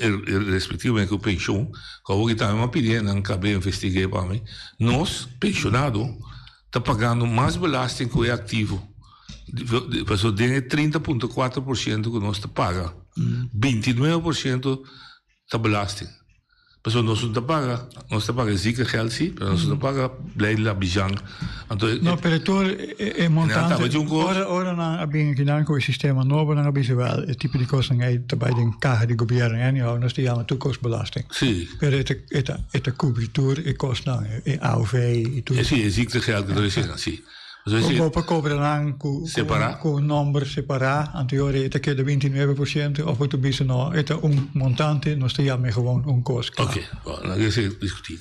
respectivamente com o pensão, que eu estava me pedindo, não acabei de investigar para mim. Nós, pensionados, está pagando mais belasting que o ativo. Passou de 30,4% que nós te paga. 29% de belasting. Passou nós não te paga zieke geld, sim, mas nós não paga blij la bijang. Não, pero tu é montante. Ora não havia que dar com o sistema novo, não havia wel o tipo de coisa que também tem carga de governo, e nós temos toekostbelasting. Sim. Pero é cobertura, é cost não, é AOV e tudo. Sim, é zieke geld que nós temos, sim. Como para cobrar com número separado, anterior é que de 29%, of het is nou, het montante, nós temos gewoon kost. Ok, não quer se discutir.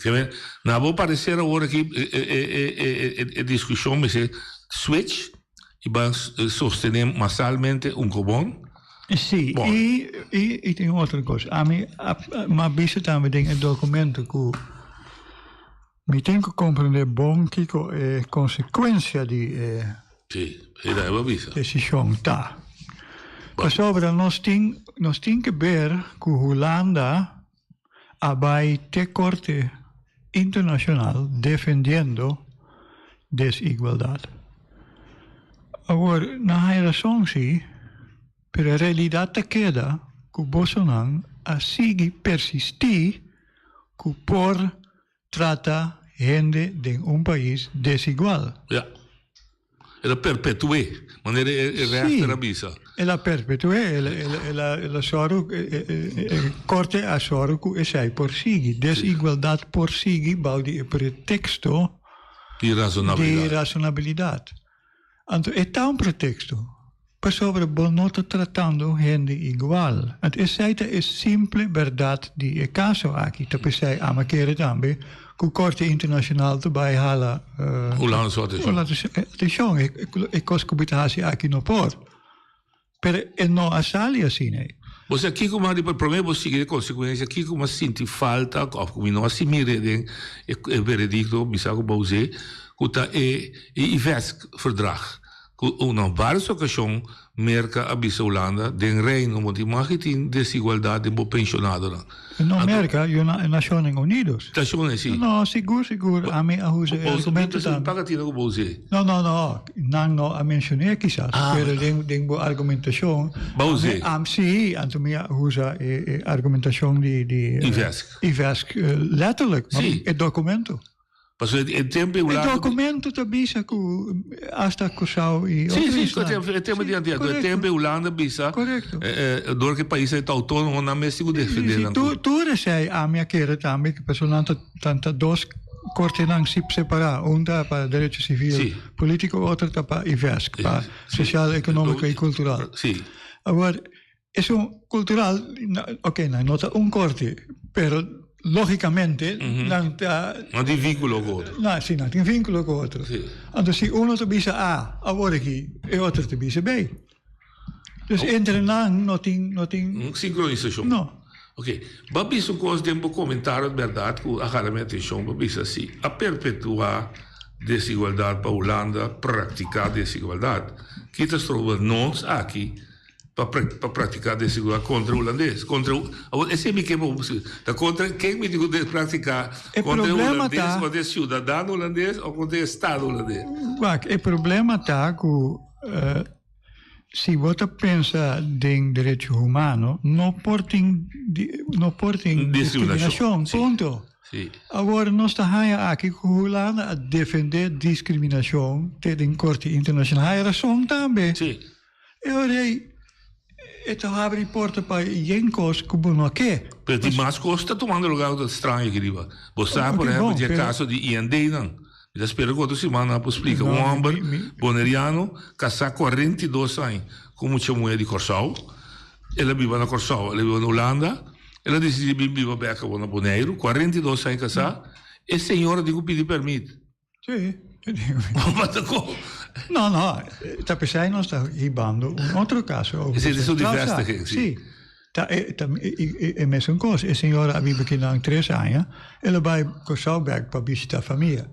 Na vou parecer agora aqui a discussão, mas é switch e vamos sostener massalmente cupom. Sim, e tem outra coisa. Mas bisa também tem documento que mi tengo que comprender bom que é consequência de decisão tá. Mas sobre nós tem que ver que Holanda vai ter corte internacional defendendo desigualdade. Agora, na razão sim, pero a realidade queda que Bolsonaro sigue persistir que por trata gente de país desigual. Ja. Ela perpetua, maneira reasta bisa. Ela perpetua, ela soro corte a soro que sai por si. Desigualdade por si, baudi pretexto de razonabilidade. Então, é um pretexto. Para sobre não está tratando gente igual. Essa é simples verdade de caso aqui. Então, sei, a maquere também, que o corte internacional também hala. Hollandse atenção. É coisa que habitasse aqui no Porto. Pero não assali assim, né? Você aqui como a problema você seguir consequência aqui como sente falta of como não assimile den é veredicto misago bauze kuta e verdrag Una várias ocasiões merca a bisa Holanda den reino moet imagine desigualdade de pensionado. Não merca, Nações Unidas. Nações sim. Não, seguro. A mim a usa argumento também. Paga tira com você. Não, a mencionei quizás, pero den bo argumentação. Bauze. Sim, anto minha usa argumentação de Ivesc. Letterlijk, é documento. Mas o tempo o documento também que hasta Cusau e sim, o tempo de adiante, o tempo Holanda bisa. Correto. Door que país é autônomo na México defender. Tu sei a minha queira também que pessoal tanta dois cortes não se separar, uma para direito civil, político, outra para IVESC, para social, econômico e cultural. Sim. Agora, isso cultural, não corte, pero logicamente não tem vínculo com outro. Não tem vínculo com outro. Então, se um te bisa A, agora aqui, e outro te bisa B. Dus entre não tem sincronização. Não. Ok. Babis um coisa de comentário de verdade que a minha atenção babis assim, a perpetuar desigualdade para a Holanda, praticar desigualdade. Que está trova nós aqui para praticar desigualdade contra o holandês, esse é que é contra quem me digo de praticar contra o holandês, contra o cidadão holandês ou contra o Estado holandês. O problema está que se você pensa em direitos humanos, não portem discriminação, ponto. Agora nós estamos aqui com a Holanda a defender discriminação, tem corte internacional, há razão também. Eu então abre porta para Jenkos como não quer. Mas tem mais coisas está tomando lugar do estranho que diva. Você por exemplo, o caso de IND não. Eu espero que outra semana para explicar um homem boneriano casar 42 anos com muita mulher de Corsau. Ela vive na Corsau, ela vive na Holanda. Ela decidiu viver beca na Bonaire, 42 anos casar. E a senhora digo pedir permite. Sim. Não, está pensando nós está ribando outro caso. Esse é o diverso aqui. Sim. É a mesma coisa. A senhora vive aqui há 3 anos, ela vai com Sauberg para visitar a família.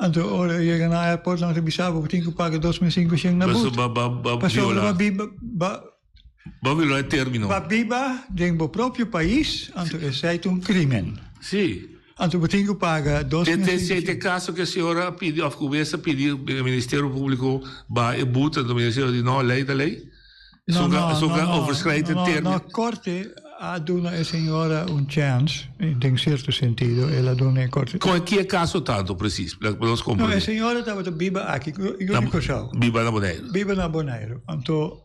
Então, ora, chega na aeroporto, não tem bisava, porque tem que pagar 2.500 na boot. Passou para Babilo é término. Babiba, dentro do próprio país, então é um crime. Sim. Então, você tem que pagar 2.500. Tem caso que a senhora pediu, a conversa pediu, o Ministério Público vai buta do Ministério de não, lei da lei? Não, na corte, a dona a senhora chance, em certo sentido, ela dona a corte. Com que caso tanto preciso? Não, a senhora estava viva aqui, eu não conheço. Viva na Bonaire. Viva na Bonaire. Então,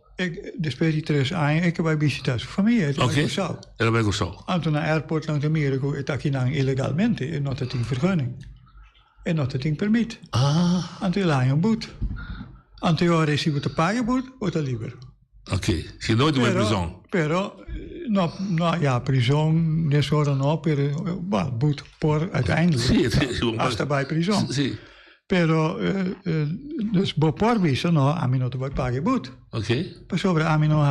depois de 3 anos, ik vai visitar sua família. Ela vai gostar. Então, na airport não tem miracle, está aqui ilegalmente, e não tem vergunning. E não tem permit. Então, ela é boot. Então, eu recebo te pagar boot, ou te livre. Ok. Se não, tu vai prisão. Pero, não há prisão, nessa hora não, pero, boot por uiteindelijk. Sim, hasta vai prisão. Sim. Pero, dus por visto, no, a mim não te vai pagar boot. Ok. Mas sobre a mim não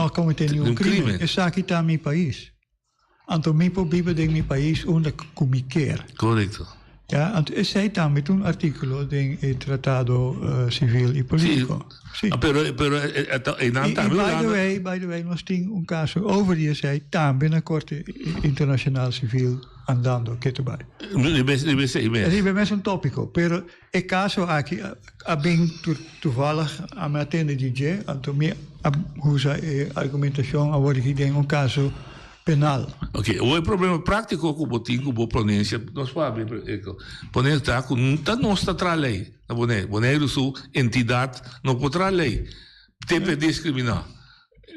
cometer nenhum crime. Isso aqui está no meu país. Então, me vive em meu país onde eu quero. Correto. Ja, então, esse aí também tem artículo do Tratado Civil e Político. Sim. Pero by the way, nós temos caso over die zei também na Corte Internacional Civil andando, que tu vai. É mesmo tópico, pero é caso aqui, bem toevallig, a me atende DJ, então me usa argumentação agora que tem caso penal. Ok, o problema prático que eu tenho com a pronúncia, nós falamos, Bonaire está com não está tra lei, na Bonaire sua entidade não pode tra lei, tem para discriminar.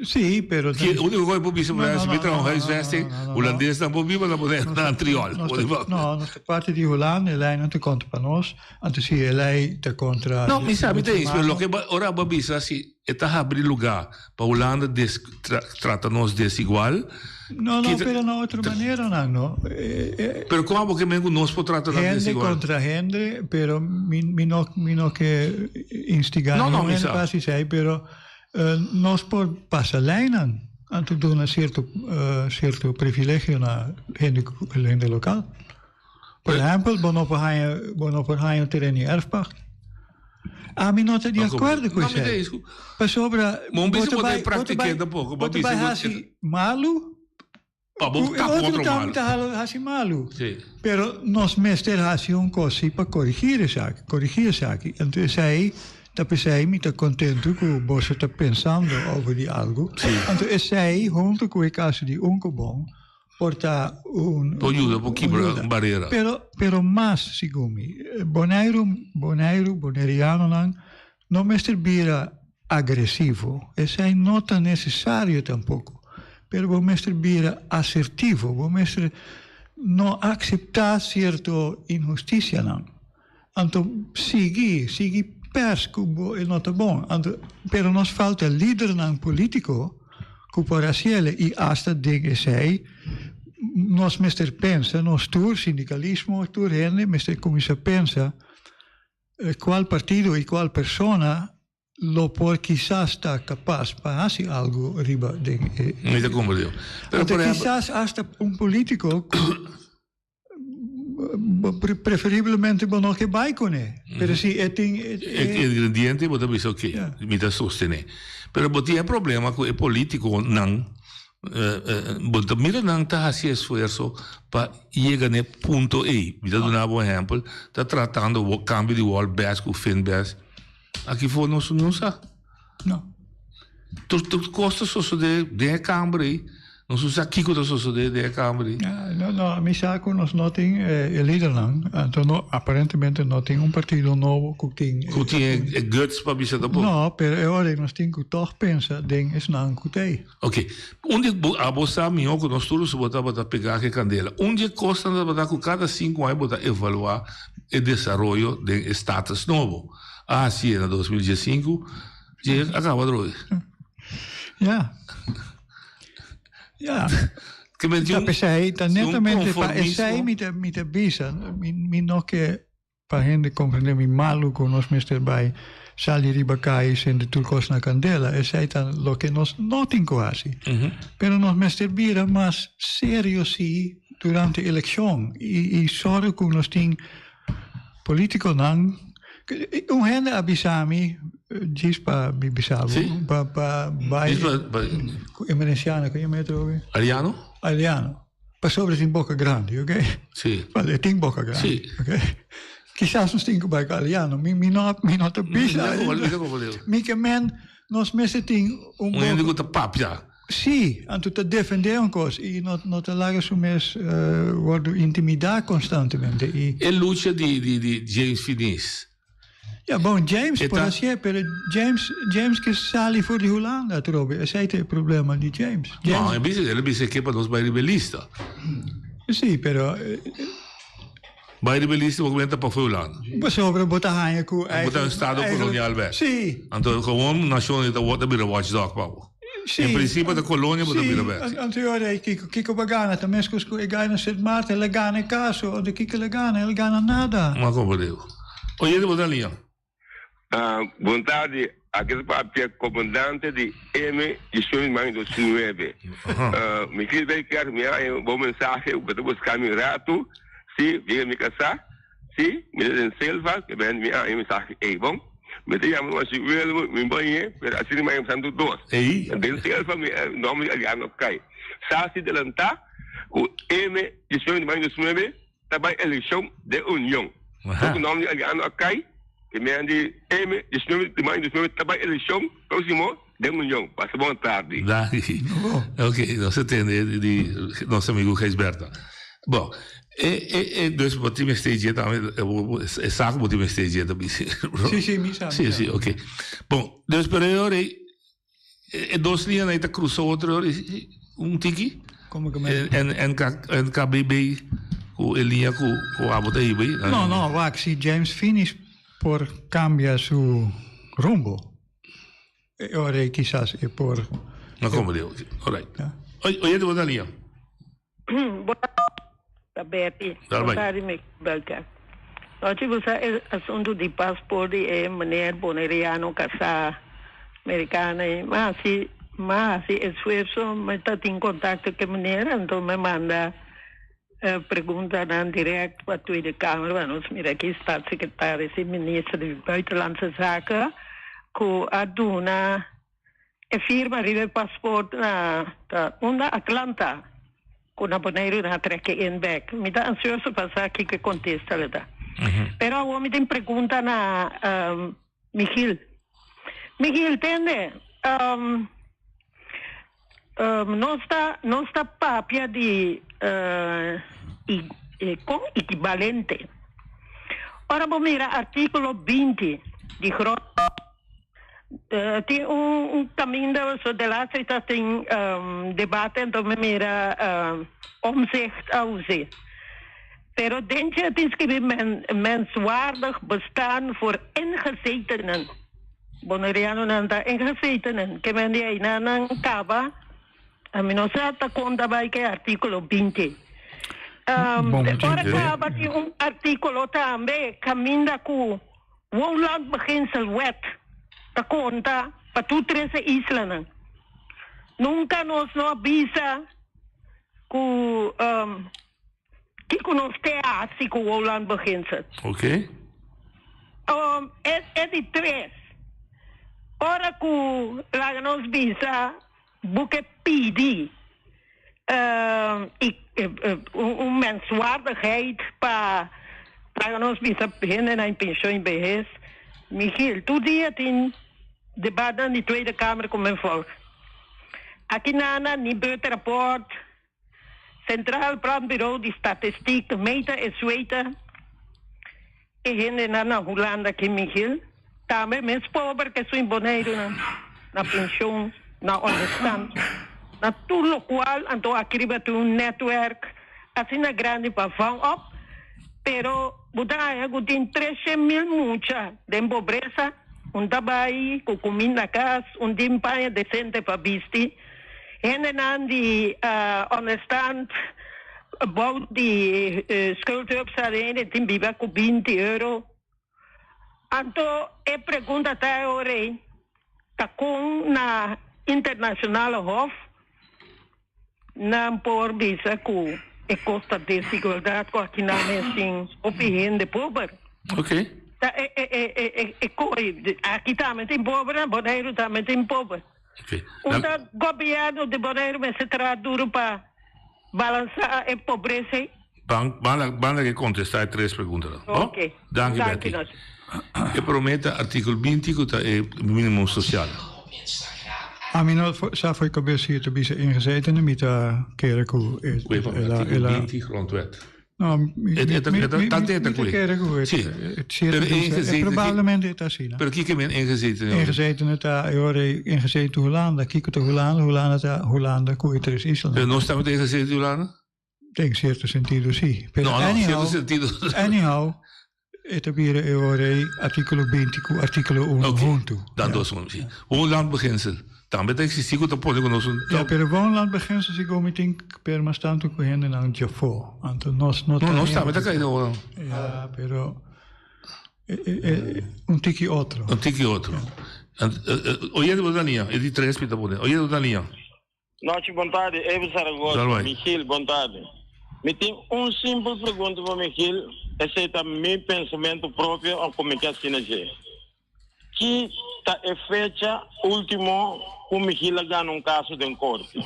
Sim, pero... O único coisa que você pode se meter um reisvesting, holandês não pode viver na Bonaire, na triol. Não, nós parte de Holanda, ela não te conta para nós, então se ela te contra... Não, me sabe isso, mas o que ora babisa se está abrir lugar para Holanda trata-nos desigual. Não, pero na outra maneira não. Pero como que mesmo nós podemos tratar desigual? Gente contra gente, pero mi no que instigar. Não, me sabe. Pero Nós por passalijnen. En te doen een certo privilegio na gente local. Por exemplo, op een terreno de erfpacht. A mim não está de acordo com isso. Mas sobre bota vai hasi malu. Outro tam hasi malu. Pero nós mestre hasi coisa para corrigir essa aqui. Então sei dat zij me te contento que você está pensando over die algo. Então zij junto com o caso de bom porta ajuda um pouquinho barreira. Pero mais sigumi boneriano não mestre bira agressivo. Zij não tão necessário tampouco. Pero o mestre bira assertivo. O mestre não aceitar certo injustiça não. Então sigue perscubo é nota bom, pero nos falta líder não político que por asiele e hasta dinge sei nos mestre pensa nos tur sindicalismo tur rende mestre comincia pensa qual partido e qual persona lo por quizás está capaz para hacer algo riba de quizás hasta un político preferibilmente não que vai com ele. Pero se ingrediente você pensa ok, me dá sostener. Pero você tem problema com o político não. Você mira não está fazendo esforço para chegar no ponto E. Me dá um exemplo, está tratando o cambio de wall base com fin base. Aqui foi não sabe. Não. Tu custa só de câmara aí. Não sei se aqui que só de câmara. Não, me saco nós não tem líder não. Então aparentemente não tem partido novo que tem. Que tem guts para bisa da boa. Não, pero agora nós tem que toch pensa ding is não que tem. Ok. Onde a bolsa minha que nós todos botar para pegar que candela. Onde custa botar com cada 5 anos botar evaluar o desenvolvimento de status novo. Sim, em 2015 já acaba de hoje. Ja, dat pesai, dan netamente pesai mi te bisa, mi no que para gente compreender mi malu con nos mestre by sali ribacai en de turcos na candela, pesai tan lo que nos notin quasi. Pero nos mestre bira más serio si durante elección y sorry con nos ting politico nan un gente abisami Gispa Bibisabo. Emerenciano, kun je me trovi? Aliano? Pa sobre in Boca Grande, ok? Sì. Vale, in Boca Grande. Sì. Ok? Chissà non stinco bij Aliano. Mi not a bisa. Mi che men nos messe ting un po'. Un po' papia. Sì, anche te defendere un cosa e non te lascia su mes guardo intimidare costantemente. E luce di James Finis. Ja, bom, James, pode ser, pero James que sali voor die Holanda, trobe. Esse é o problema de James. Não, ele disse que para nós vai rebelista. Sim, pero vai rebelista movimento para Holanda. Mas sobre botar rainha com botar estado colonial weg. Sim. Então, gewoon nação da water bira watchdog, Paulo. In principe da colônia botar bira weg. Anteriore kiko bagana, tamescos ko egana Sint Maarten, legane caso, de kiko legane nada. Ma como deu. Oye, de botar linha. Boa tarde, aqui é o comandante de M19. Me quis ver que minha boa mensagem, eu vou buscar meu rato, se vier me casar, se me dê selva, que vem minha mensagem, bom? Me dê a mão assim, me banhe, assim mais santo dois. Dê selva, nome aliano cai. Se delantar, o M19 também eleição de união. O nome aliano cai. Que me andi M19 trabalha eleição próximo de união. Passa boa tarde. Ok, você entende de nosso amigo Reisberta. Bom, dois botimos esteja também, é saco botimos esteja também. Sim, me sabe. Sim, ok. Bom, dois períodos aí, dois linhas aí tá cruzou outro tiki. Como que é? En KBB, com a linha com a bota aí, bem? Não, vai que se James finish por cambia su rumbo. Ora quizás é por. Não como deu. Alright. Oye, de boa linha. Betty. Boa tarde, me belka. Nós tivemos assunto de passaporte e mulher boneriano casar americana, mas si esfuerzo me está en contacto con manera, entonces me manda pergunta dan direct para a Tweede Kamer, want ons mira aqui staatssecretaris en minister de Buitenlandse Zaken, que aduna firma rive paspoort na Atlanta, que na boneiro na trekke in back. Me dá ansioso passar aqui que contesta le dá. Pero o homem tem pergunta na Michiel. Michiel, entende? Não está papia de com equivalente. Ora, vamos mirar artículo 20 de tem caminho de lá, se tem debate, então me mira omzicht auszicht. Pero dentro tem escrever menswaardig bestaan voor ingezetenen. Bonaireano nanda ingezetenen. Que men die na kaba. A mim não se dá conta vai que é artículo 20. Ora kaba tem artículo também caminda com o land beginselwet. Da conta para tu 13 islas. Nunca nos avisa que nos teatro com o land beginsel. Ok. É de 3. Ora que lá nos visa buke pidi menswaardigheid para nos visa beginnen na pensioen in vejez. Michiel, tu dia in debat in de Tweede Kamer com mijn volk. Aqui nana, ni buitenrapport, Centraal Planbureau de Statistiek, meta en zweten. E hende na Holanda que Michiel. Também mens pobre que são boneiro na pensioen, na onderstand. Na tudo qual, então aqui vai ter netwerk, assim na grande para vão op, pero budaya tem 13.000 mucha de pobreza, trabalho, com comida na casa, empanha decente para vestir. Hende nan die onderstand, bouwt die schuldhulpsarene, tem biba com 20 euro. Então, eu pergunto até agora, está com na internacional hof, não por visa que é costa de desigualdade, que aqui não é assim, opinião de pobre. Ok. Aqui também tem pobre, Bonaire também tem pobre. Ok. O governo de Bonaire vai se trabalhar duro para balançar a pobreza. Van a contestar 3 perguntas. Ok. Dank je, Betty. Eu prometo artigo 20 que é o mínimo social. A mim não foi cabeça de bisa ingezetenen met keren ku. Artigo 20 grondwet. Não, probabilmente é assim. Per chi che men ingezetenen? Ingezetenen ta ingezeten Hollanda, kiko te Hollanda ku het is Island. Pero no estamos ingezeten Hollanda? Em certo sentido sì. No, certo sentido. Anyhow, etableren artículo 20 com artículo 1 junto. Dan dos sì. Woonlandbeginsel. Também tem que se que pode conosco. Ja, per woonlandbeginsel si come tin per ma stanto con hende nan Jafo. Anto nos No, sta, ma dai no. Ja, però un tiki outro. Un tiki outro. Oye de Dania, e di 3 pita pode. Oye de Dania. Noite, boa tarde. Evo Saragossa, Michiel, boa tarde. Me tem simples pergunta para Michiel. Esse é meu pensamento próprio ao comitê assinaje. Que está a fecha último o Michiel ganha caso de corte.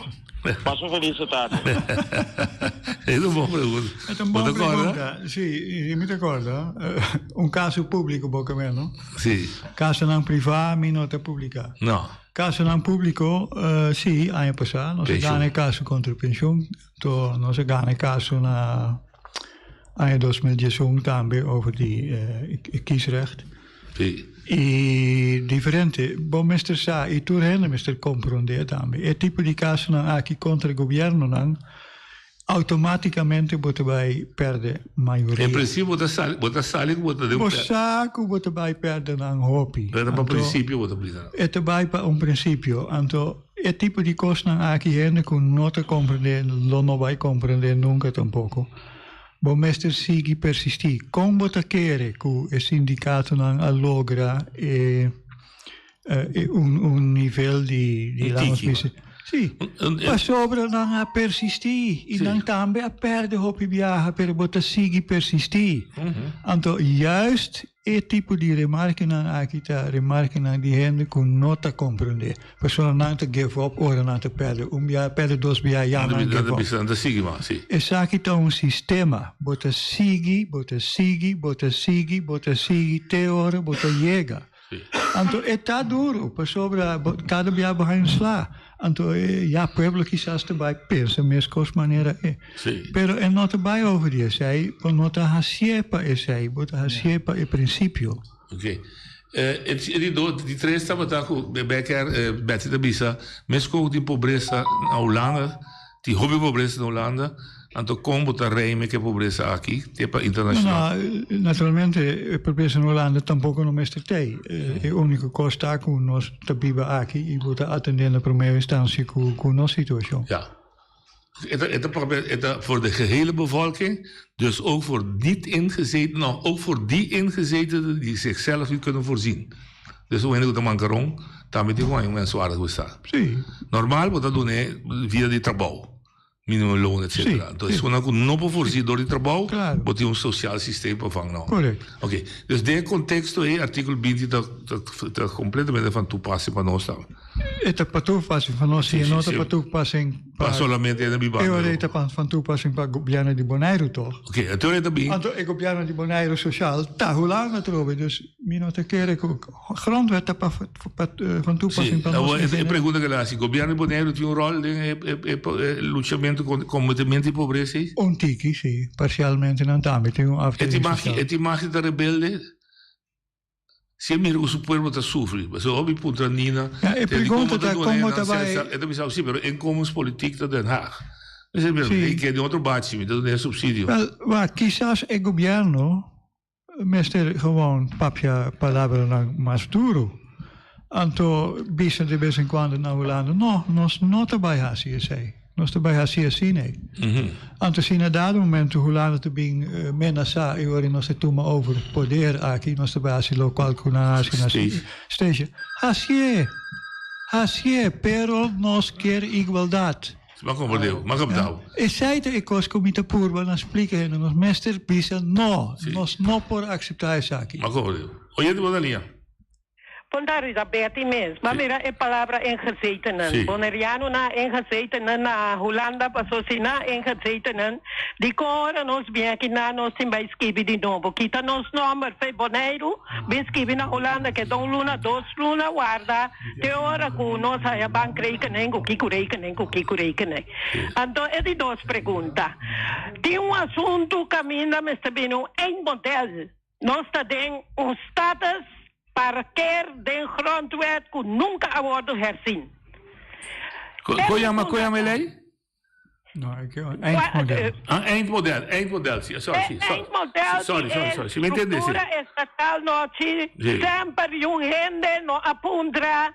Passo feliz tarde. É uma boa pergunta. É uma boa pergunta. Sì, mi ricordo. Un caso pubblico, poco meno. Sì. Caso non privato, mi nota pubblica. No. Caso non pubblico, sì, anno passato. Non si gana caso contro il pensione. Non si gana caso na anno 2010 também over die kiesrecht. Sì. E differente, bom mestre sa, e tu rende mestre comprende também. E tipo di caso na aqui contra il governo non automaticamente vai perdere maioria. In principio bota sali, bota de saco vai perdere nan hopi. Per un principio bota blida. E te vai pa un principio, anto e tipo di cosa na aqui rende con nota comprende, non vai comprendere nunca tampoco. Bom mestre sigi persisti. Como bota quere que o sindicato não alogra un livello di sì, ma sopra non ha persistito, e non tambe a perdere hoppi viaja per botasigi persistì. Anto juist het tipo di remarken aan akita, remarken aan die gente con nota comprende. Persona non te give up, ora non te perde. Perde dos via ja non give up. E sakita un sistema, botasigi, te ora bota llega. Anto está duro, para sobra cada dia behind sla. Anto ja pueblo quizás também pensa mesmo maneira é. Pero é nota bem over die sei, por nota hasiepa é sei, bota hasiepa é princípio. Ok. Die três estava com Becker, Betty da Bisa, mesmo de pobreza na Holanda, de hobby pobreza na Holanda. Anto como botar reime que pobreza aqui, tipo internacional. No, naturalmente, a pobreza na Holanda tampouco não mestrei. A única coisa que nós tabíamos aqui e botar atender na primeira instância com a nossa situação. Ja. Het voor de gehele bevolking, dus ook voor niet-ingezetenen, ook voor die ingezetenen die zichzelf niet kunnen voorzien. Dus hoe je de mancaron, daarmee die gewoon mensen waar het staat. Normaal wordt dat doen via die trabalho. Minimumloon, etc. Dus quando não for fornecido de trabalho, botar social sistema para fazer. Correto. Ok. Dus de contexto é artigo 20 está completamente van toepassing para nós. Está para toepassing para nós, e não está para toepassing para solamente na Biblia. Eu está van toepassing para o governo de Bonaire, toch? Ok, então é também. Então, o governo de Bonaire social está rolando trouxe, dus minha te quer que grondwet está van toepassing para nós. Eu pergunto que lá, se o governo de Bonaire tem rol de luchamento combattimento di pobreza? Un tiki, sì, parzialmente non tanto, tem un after. E ti immagini da rebelde? Se mi o pueblo está sofre, mas o hobby punta nina. E pergunta da como tá vai. É também sabe, pero incomes política da Den Haag. Mas é mesmo, que é de outro bate, me dá subsídio. Well, quizás o governo mestre gewoon papia palavra mais duro. Anto bisa de vez em quando na Holanda, no, nós não trabalhamos assim. Nós trabalhamos assim, né? Anto sim, a dado momento, Holanda te bem menasa, e ora nós toma over poder aqui, nós trabalhamos local com a stage. Assim, pero nós quer igualdade. Maar kom op. E sai te ecos comita purba, na explica hen, nós mestre bisa, no, nós não por aceitar isso aqui. Maar kom op. Oye, de bodalinha. Daar is dat Betty mesmo. Maar mira, é palavra ingezetenen. Boneriano na ingezetenen na Holanda, passo na ingezetenen. Die koren ons bien que na nos simba esquibi de novo. Kita nos nummer fe Bonaire, besquibi na Holanda que don luna, dos luna guarda. Te ora com nos a bank rekening, o kiko rekening. Então, é de duas perguntas. Tem assunto caminha, mas também um modelo. Nós temos status para quer den grondwet que nunca wordt herzien. Koyama lei? No, eindmodel. Eindmodel, sim. Sorry. Se me entende? Estrutura estatal noche, sempre um rende no apuntra.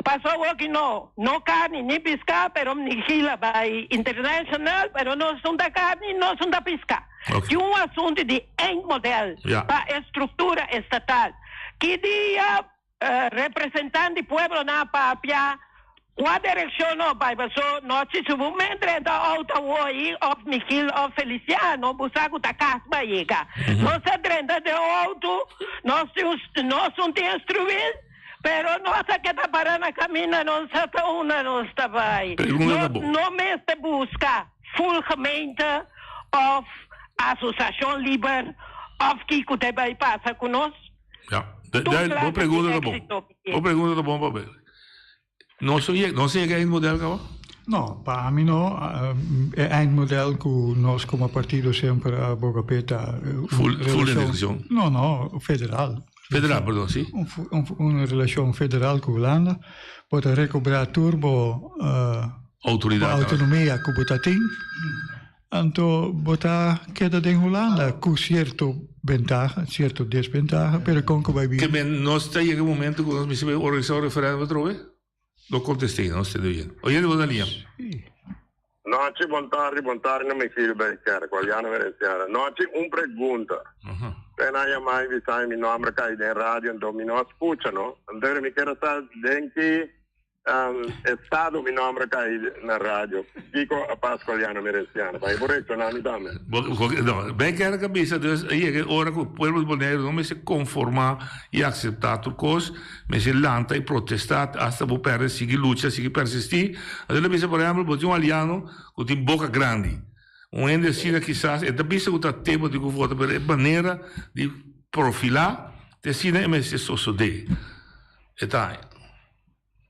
Passou aqui no carne nem pescar, pero nihila by international, pero não são da carne, não são da pescar. Okay. Assunto de eindmodel para estrutura estatal. Que dia representante do povo na papia, qual direção não vai, mas nós subimos entre a Ottawa e o Michel ou Feliciano, buscamos da casa para chegar. Nós adrenda de auto, nós não temos instrumento, pero nós que está parando a caminho, não está uma, não está vai. Não mesmo busca full gemeente ou associação liber, ou que o debate passa conosco. Ja. Vou pergunta bom papel. Não sei que é eindmodel, cara? No, para mim não. É eindmodel que nós como partido sempre abogapeta. Full eleição? Não, federal. Federal, perdão, sim. Uma relação federal com a Holanda, para recuperar turbo autonomia que o tem. Então, botar queda em Holanda com certo ventaja, certo desventaja, pero com que vai vir. Que nós está em um momento que nós precisamos organizar o referendo outra vez? Não contestei, não sei bem. Oye, de bodalinha. Noite, bom tarde, não me filho bem, cara, qualiano verenciana. Noite, pergunta. Tenaya mai visai mi nome kai den radio ando mi no ascoltano. Andare mi quero sa denki è stato mi nome kai na radio. Dico a Pasqualiano Meresiano, vai vorrei tornare dame. No, bem que era cabeça, aí ora que o povo bonaire não se conformar e aceitar tudo coisa, mas se lanta e protestar hasta o perde seguir luta, seguir persistir. Allora bisa por exemplo, botar aliano com tem boca grande. Ende sina quizás, e da bisa que o tempo de voto per maneira de profilar, te sina e messe sosode. E tá.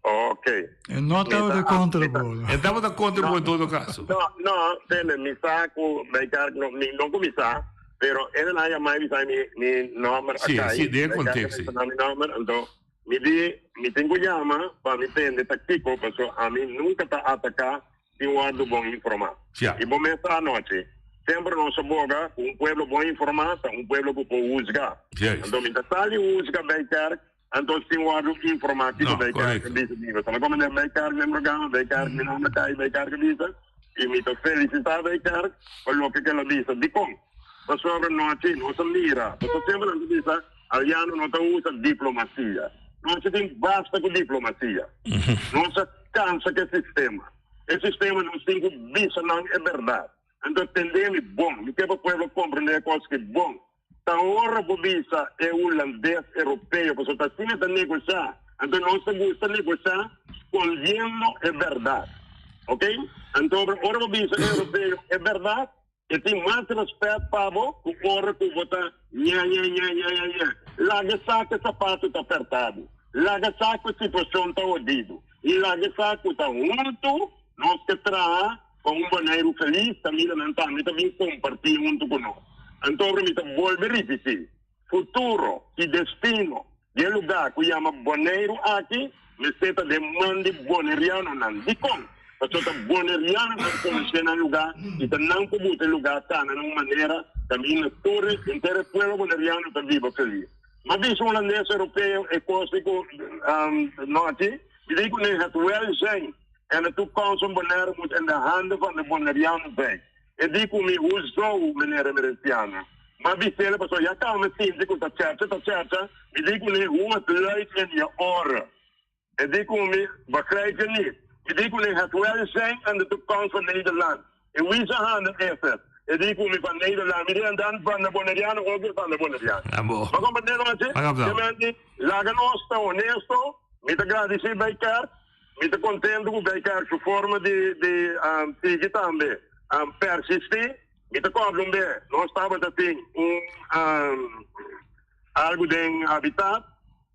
Ok. E nota da contributo. E dava da contributo in todo caso. No, tene mi sa ku beikar non come sa, però e non hai mai visto mi nome sì, akai. Sì, del contesto. Mi nome, ando mi tengo chiama, pa mi tende tattico, perché a me nunca ta attacca di guardo buon informato. E bom essa noite. Sempre non saboga, un pueblo buon informato, un pueblo che può usare. Ando mi tali usga beikar. Então, se o áudio informativo vai cair que diz viva, então como é vai cair mesmo programa, vai cair me não vai cair que diz e me tô felicitar vai cair pelo que ela diz, de como a sobre noite não se mira, então sempre não diz aliano não tá usa diplomacia, não se tem basta com diplomacia, não se cansa que sistema, esse sistema não se tem bisa não é verdade, então entender bom, me que o povo compreender coisas que bom. Ta ora pobisa è holandês europeo, perché sta fine da negociare, então non si gusta negociare scogliendo è verdade, ok? Então ora pobisa è europeo è verdade, e tem mais respeito para o ora que vota nha. Larga saco sapato tá apertado, larga saco situação tá odido, e larga saco tá muito, nós que traz com boneiro feliz, também não também compartilhar junto com nós. Então, mi vuelve a repetir, futuro e destino del lugar que chama Bonaire aqui, me seta demande boneriano não. De como? Porque o boneriano não conhece no lugar e não pode o lugar está de uma maneira também na torre, inteiro povo boneriano está vivo feliz. Mas diz o holandês europeu e coisa que norte, e digo que het wel zijn en de toekomst van Bonaire moet in de handen van de boneriano zijn. E dico mi uso meneer Meresiano. Maar wie stellen we zo, ja kan me zien, dico ta certa, e dico mi hoe het luidt in je oren. E dico mi, begrijp je niet. E dico mi het wel zijn aan de toekomst van Nederland. In wie zijn handen is het? E dico mi van Nederland, mi en dan van de Boneriano, ook van de Boneriano. Maar kom het Nederlandje, laga nostra, honesto, mi te agradeci bij elkaar, mi te contento bij elkaar, su forma de tigi também. Persistir, e te cobram bem, nós estávamos assim, algo de habitat,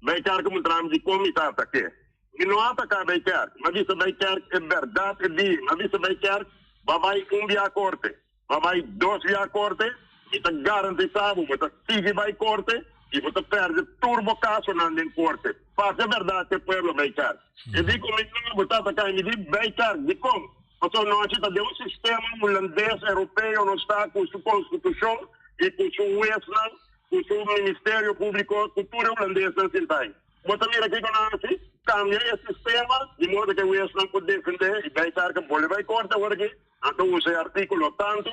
vai querer que mostramos de como está aqui. E não atacar vai querer, mas isso vai querer é verdade, é dia, mas isso vai querer, vai via a corte, vai dois via a corte, e te garante, sabe, você sigue vai corte, e você perde turbo caso na corte. Faz a verdade que o povo vai querer. E digo, você está atacando, e digo, vai querer, de como? Porque nós temos um sistema holandês, europeu, não está com sua constituição e com seu Westland, com seu Ministério Público, cultura holandesa, assim tem. Mas também aqui com nós, cambia esse sistema, de modo que o Westland pode defender e vai estar que pode vai cortar agora aqui, então usa o artículo tanto,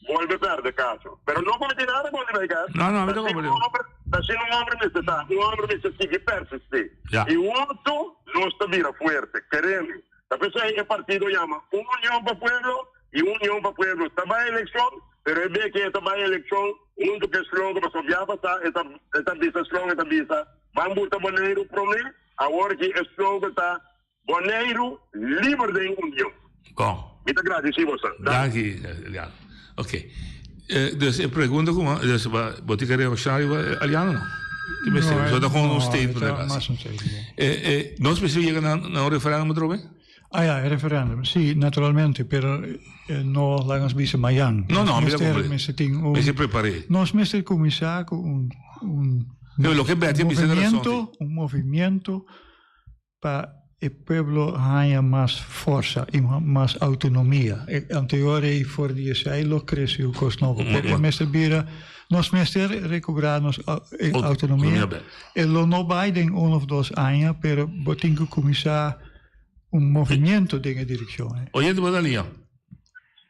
vuelve a perder caso. Pero não pode nada quando vai caso. Não, não come assim um homem necessita persistir. E o outro não está vira forte, queremos. Talvez el partido llama Unión para Pueblo y Unión para Pueblo. Estaba en elección, pero es que estaba en elección, uno que es lo que pasó, ya pasa, esta visa, van a votar Bonaire problema, ahora que es lo que está Bonaire libre de unión. Muchas gracias, sí, vos. Gracias. Ok. Dus ik pergunto como, dus wat ik reaccionário aliano não? Só dá com um statement. Nós precisamos chegar na referendum, Robin? Ah ja, referendum. Sì, naturalmente, però no langs bisa mayan. No, mi si preparé. Nos mister commissario un movimiento para el pueblo haya más fuerza y más autonomía. Anteriore for die lo creció cosnovo. Pero mister bira nos mister recobrarnos autonomia. E lo no Biden uno of dos años, pero botinco commissario un movimento in direzione. Oyente Badalia.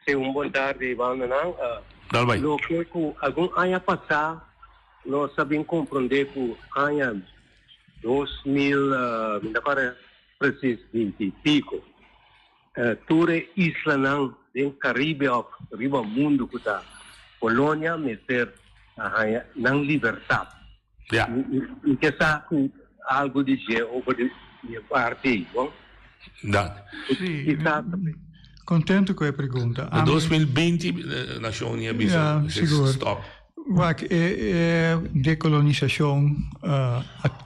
Sì, un buon tardi, Vandenang. Lo che alcun anno passato nós sabemos compreender que ano 2000, agora preciso 20 e pico, toda isla no Caribe, riba mundo que está Polônia, meter não liberdade. E que está algo de jeito de parte, bom? Sì, contento con la pregunta. Nel 2020 nazioni abbiamo stop. Waak, decolonização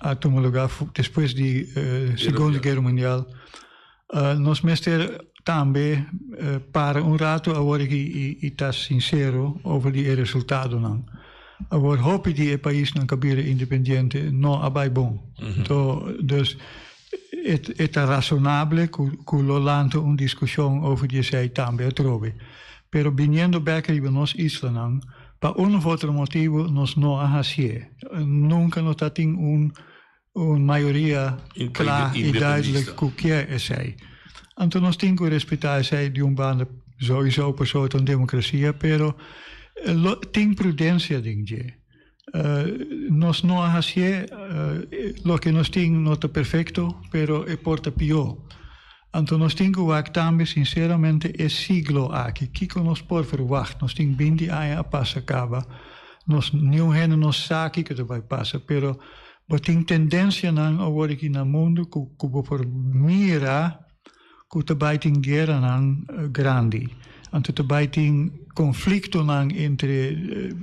a tomar lugar depois da Segunda Guerra Mundial. Nós mestre também para rato agora que está sincero over die resultado não. Agora hoop die o país não cabia independente não abai bom. Então, dus é razonável que o lando uma discussão over die zij também trove. Pero viniendo back riba nos isla não. Por um ou outro motivo, nós não hacemos. Nunca nós temos uma maioria clara e duidelijk o que é essa. Então nós temos que respeitar essa de banda sowieso por soort van democracia, pero tem prudência dinge. Nós não hacemos lo que nós temos não está perfeito, pero é porta pior. Então nós temos que também, sinceramente, é siglo aqui. Que nós podemos verwachten? Nós temos 20 anos a passar acaba. Nós não sabe que vai passar, pero tem tendência agora aqui no mundo que por mira que também tem guerra grande. Então também tem conflito entre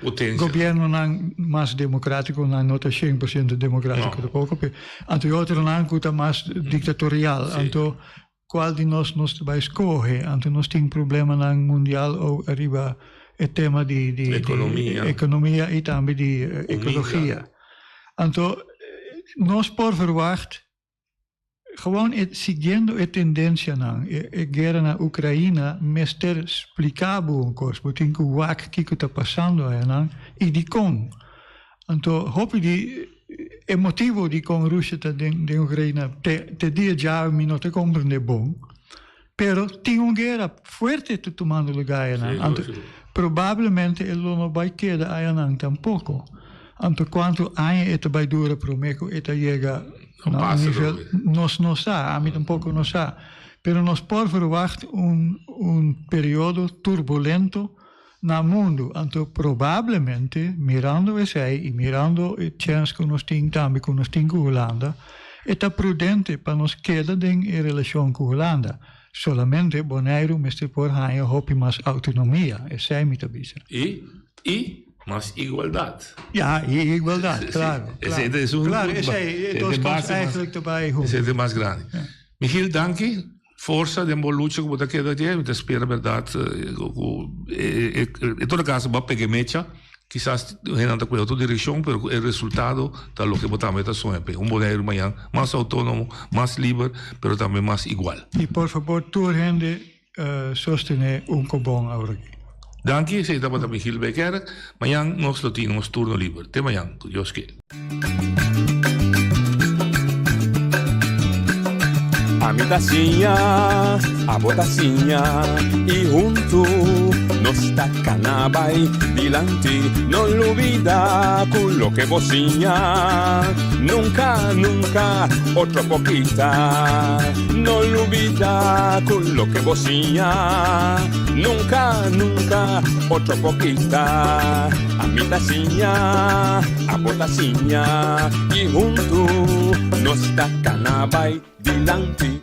o governo mais democrático, não é 100% democrático, então o outro que é mais ditatorial. Então, qual de nós vai escolher? Então, nós temos problema mundial ou arriba o tema de economia e também de ecologia. Então, nós podemos verwachten gewoon seguindo a tendência a guerra na Ucrânia, mas ter explicado uma coisa, porque o que está passando aí, e de com. Então, hope de o motivo de com a Rússia da Ucrânia te dia já não te compreende bom, pero tem uma guerra forte tomando lugar aí, provavelmente ele não vai quedar aí tampouco. Então, quanto anos vai durar para o meio, chega nível, nós não sabe, a mim tampouco não sabe, pero nós podemos verwachten período turbulento no mundo. Então, provavelmente, mirando isso e mirando a chance que nós temos também, que nós temos com a Holanda, é prudente para nós quedar em relação com a Holanda. Solamente, Bonaire, mestre por aí, mais autonomia, essa é a minha visão. Mas igualdade. Ja, igualdade, claro. Esse é um claro, esse é eigenlijk erbij. Esse é o mais grande. Michiel, danke. Força de uma luta que você quer ter, eu espero, verdade, em todo caso, vai pegar mecha, quizás Renato com outra direção, mas o resultado está lo que você está sonhando. Bonaire amanhã mais autônomo, mais livre, mas também mais igual. E, por favor, toda a gente sostener bom agora. Danke, sei da para Michiel Becker. Amanhã nós temos turno livre. Até amanhã, que Deus quer. A mi tacinha, a botacinha e junto nos tacanabay dilante, no lo olvida con lo que vocinha. Nunca, nunca, otra poquita, no lo olvida con lo que vocinha. Nunca, nunca, otra poquita. A mi tacinha, a botacinha y junto nos tacanabay dilante.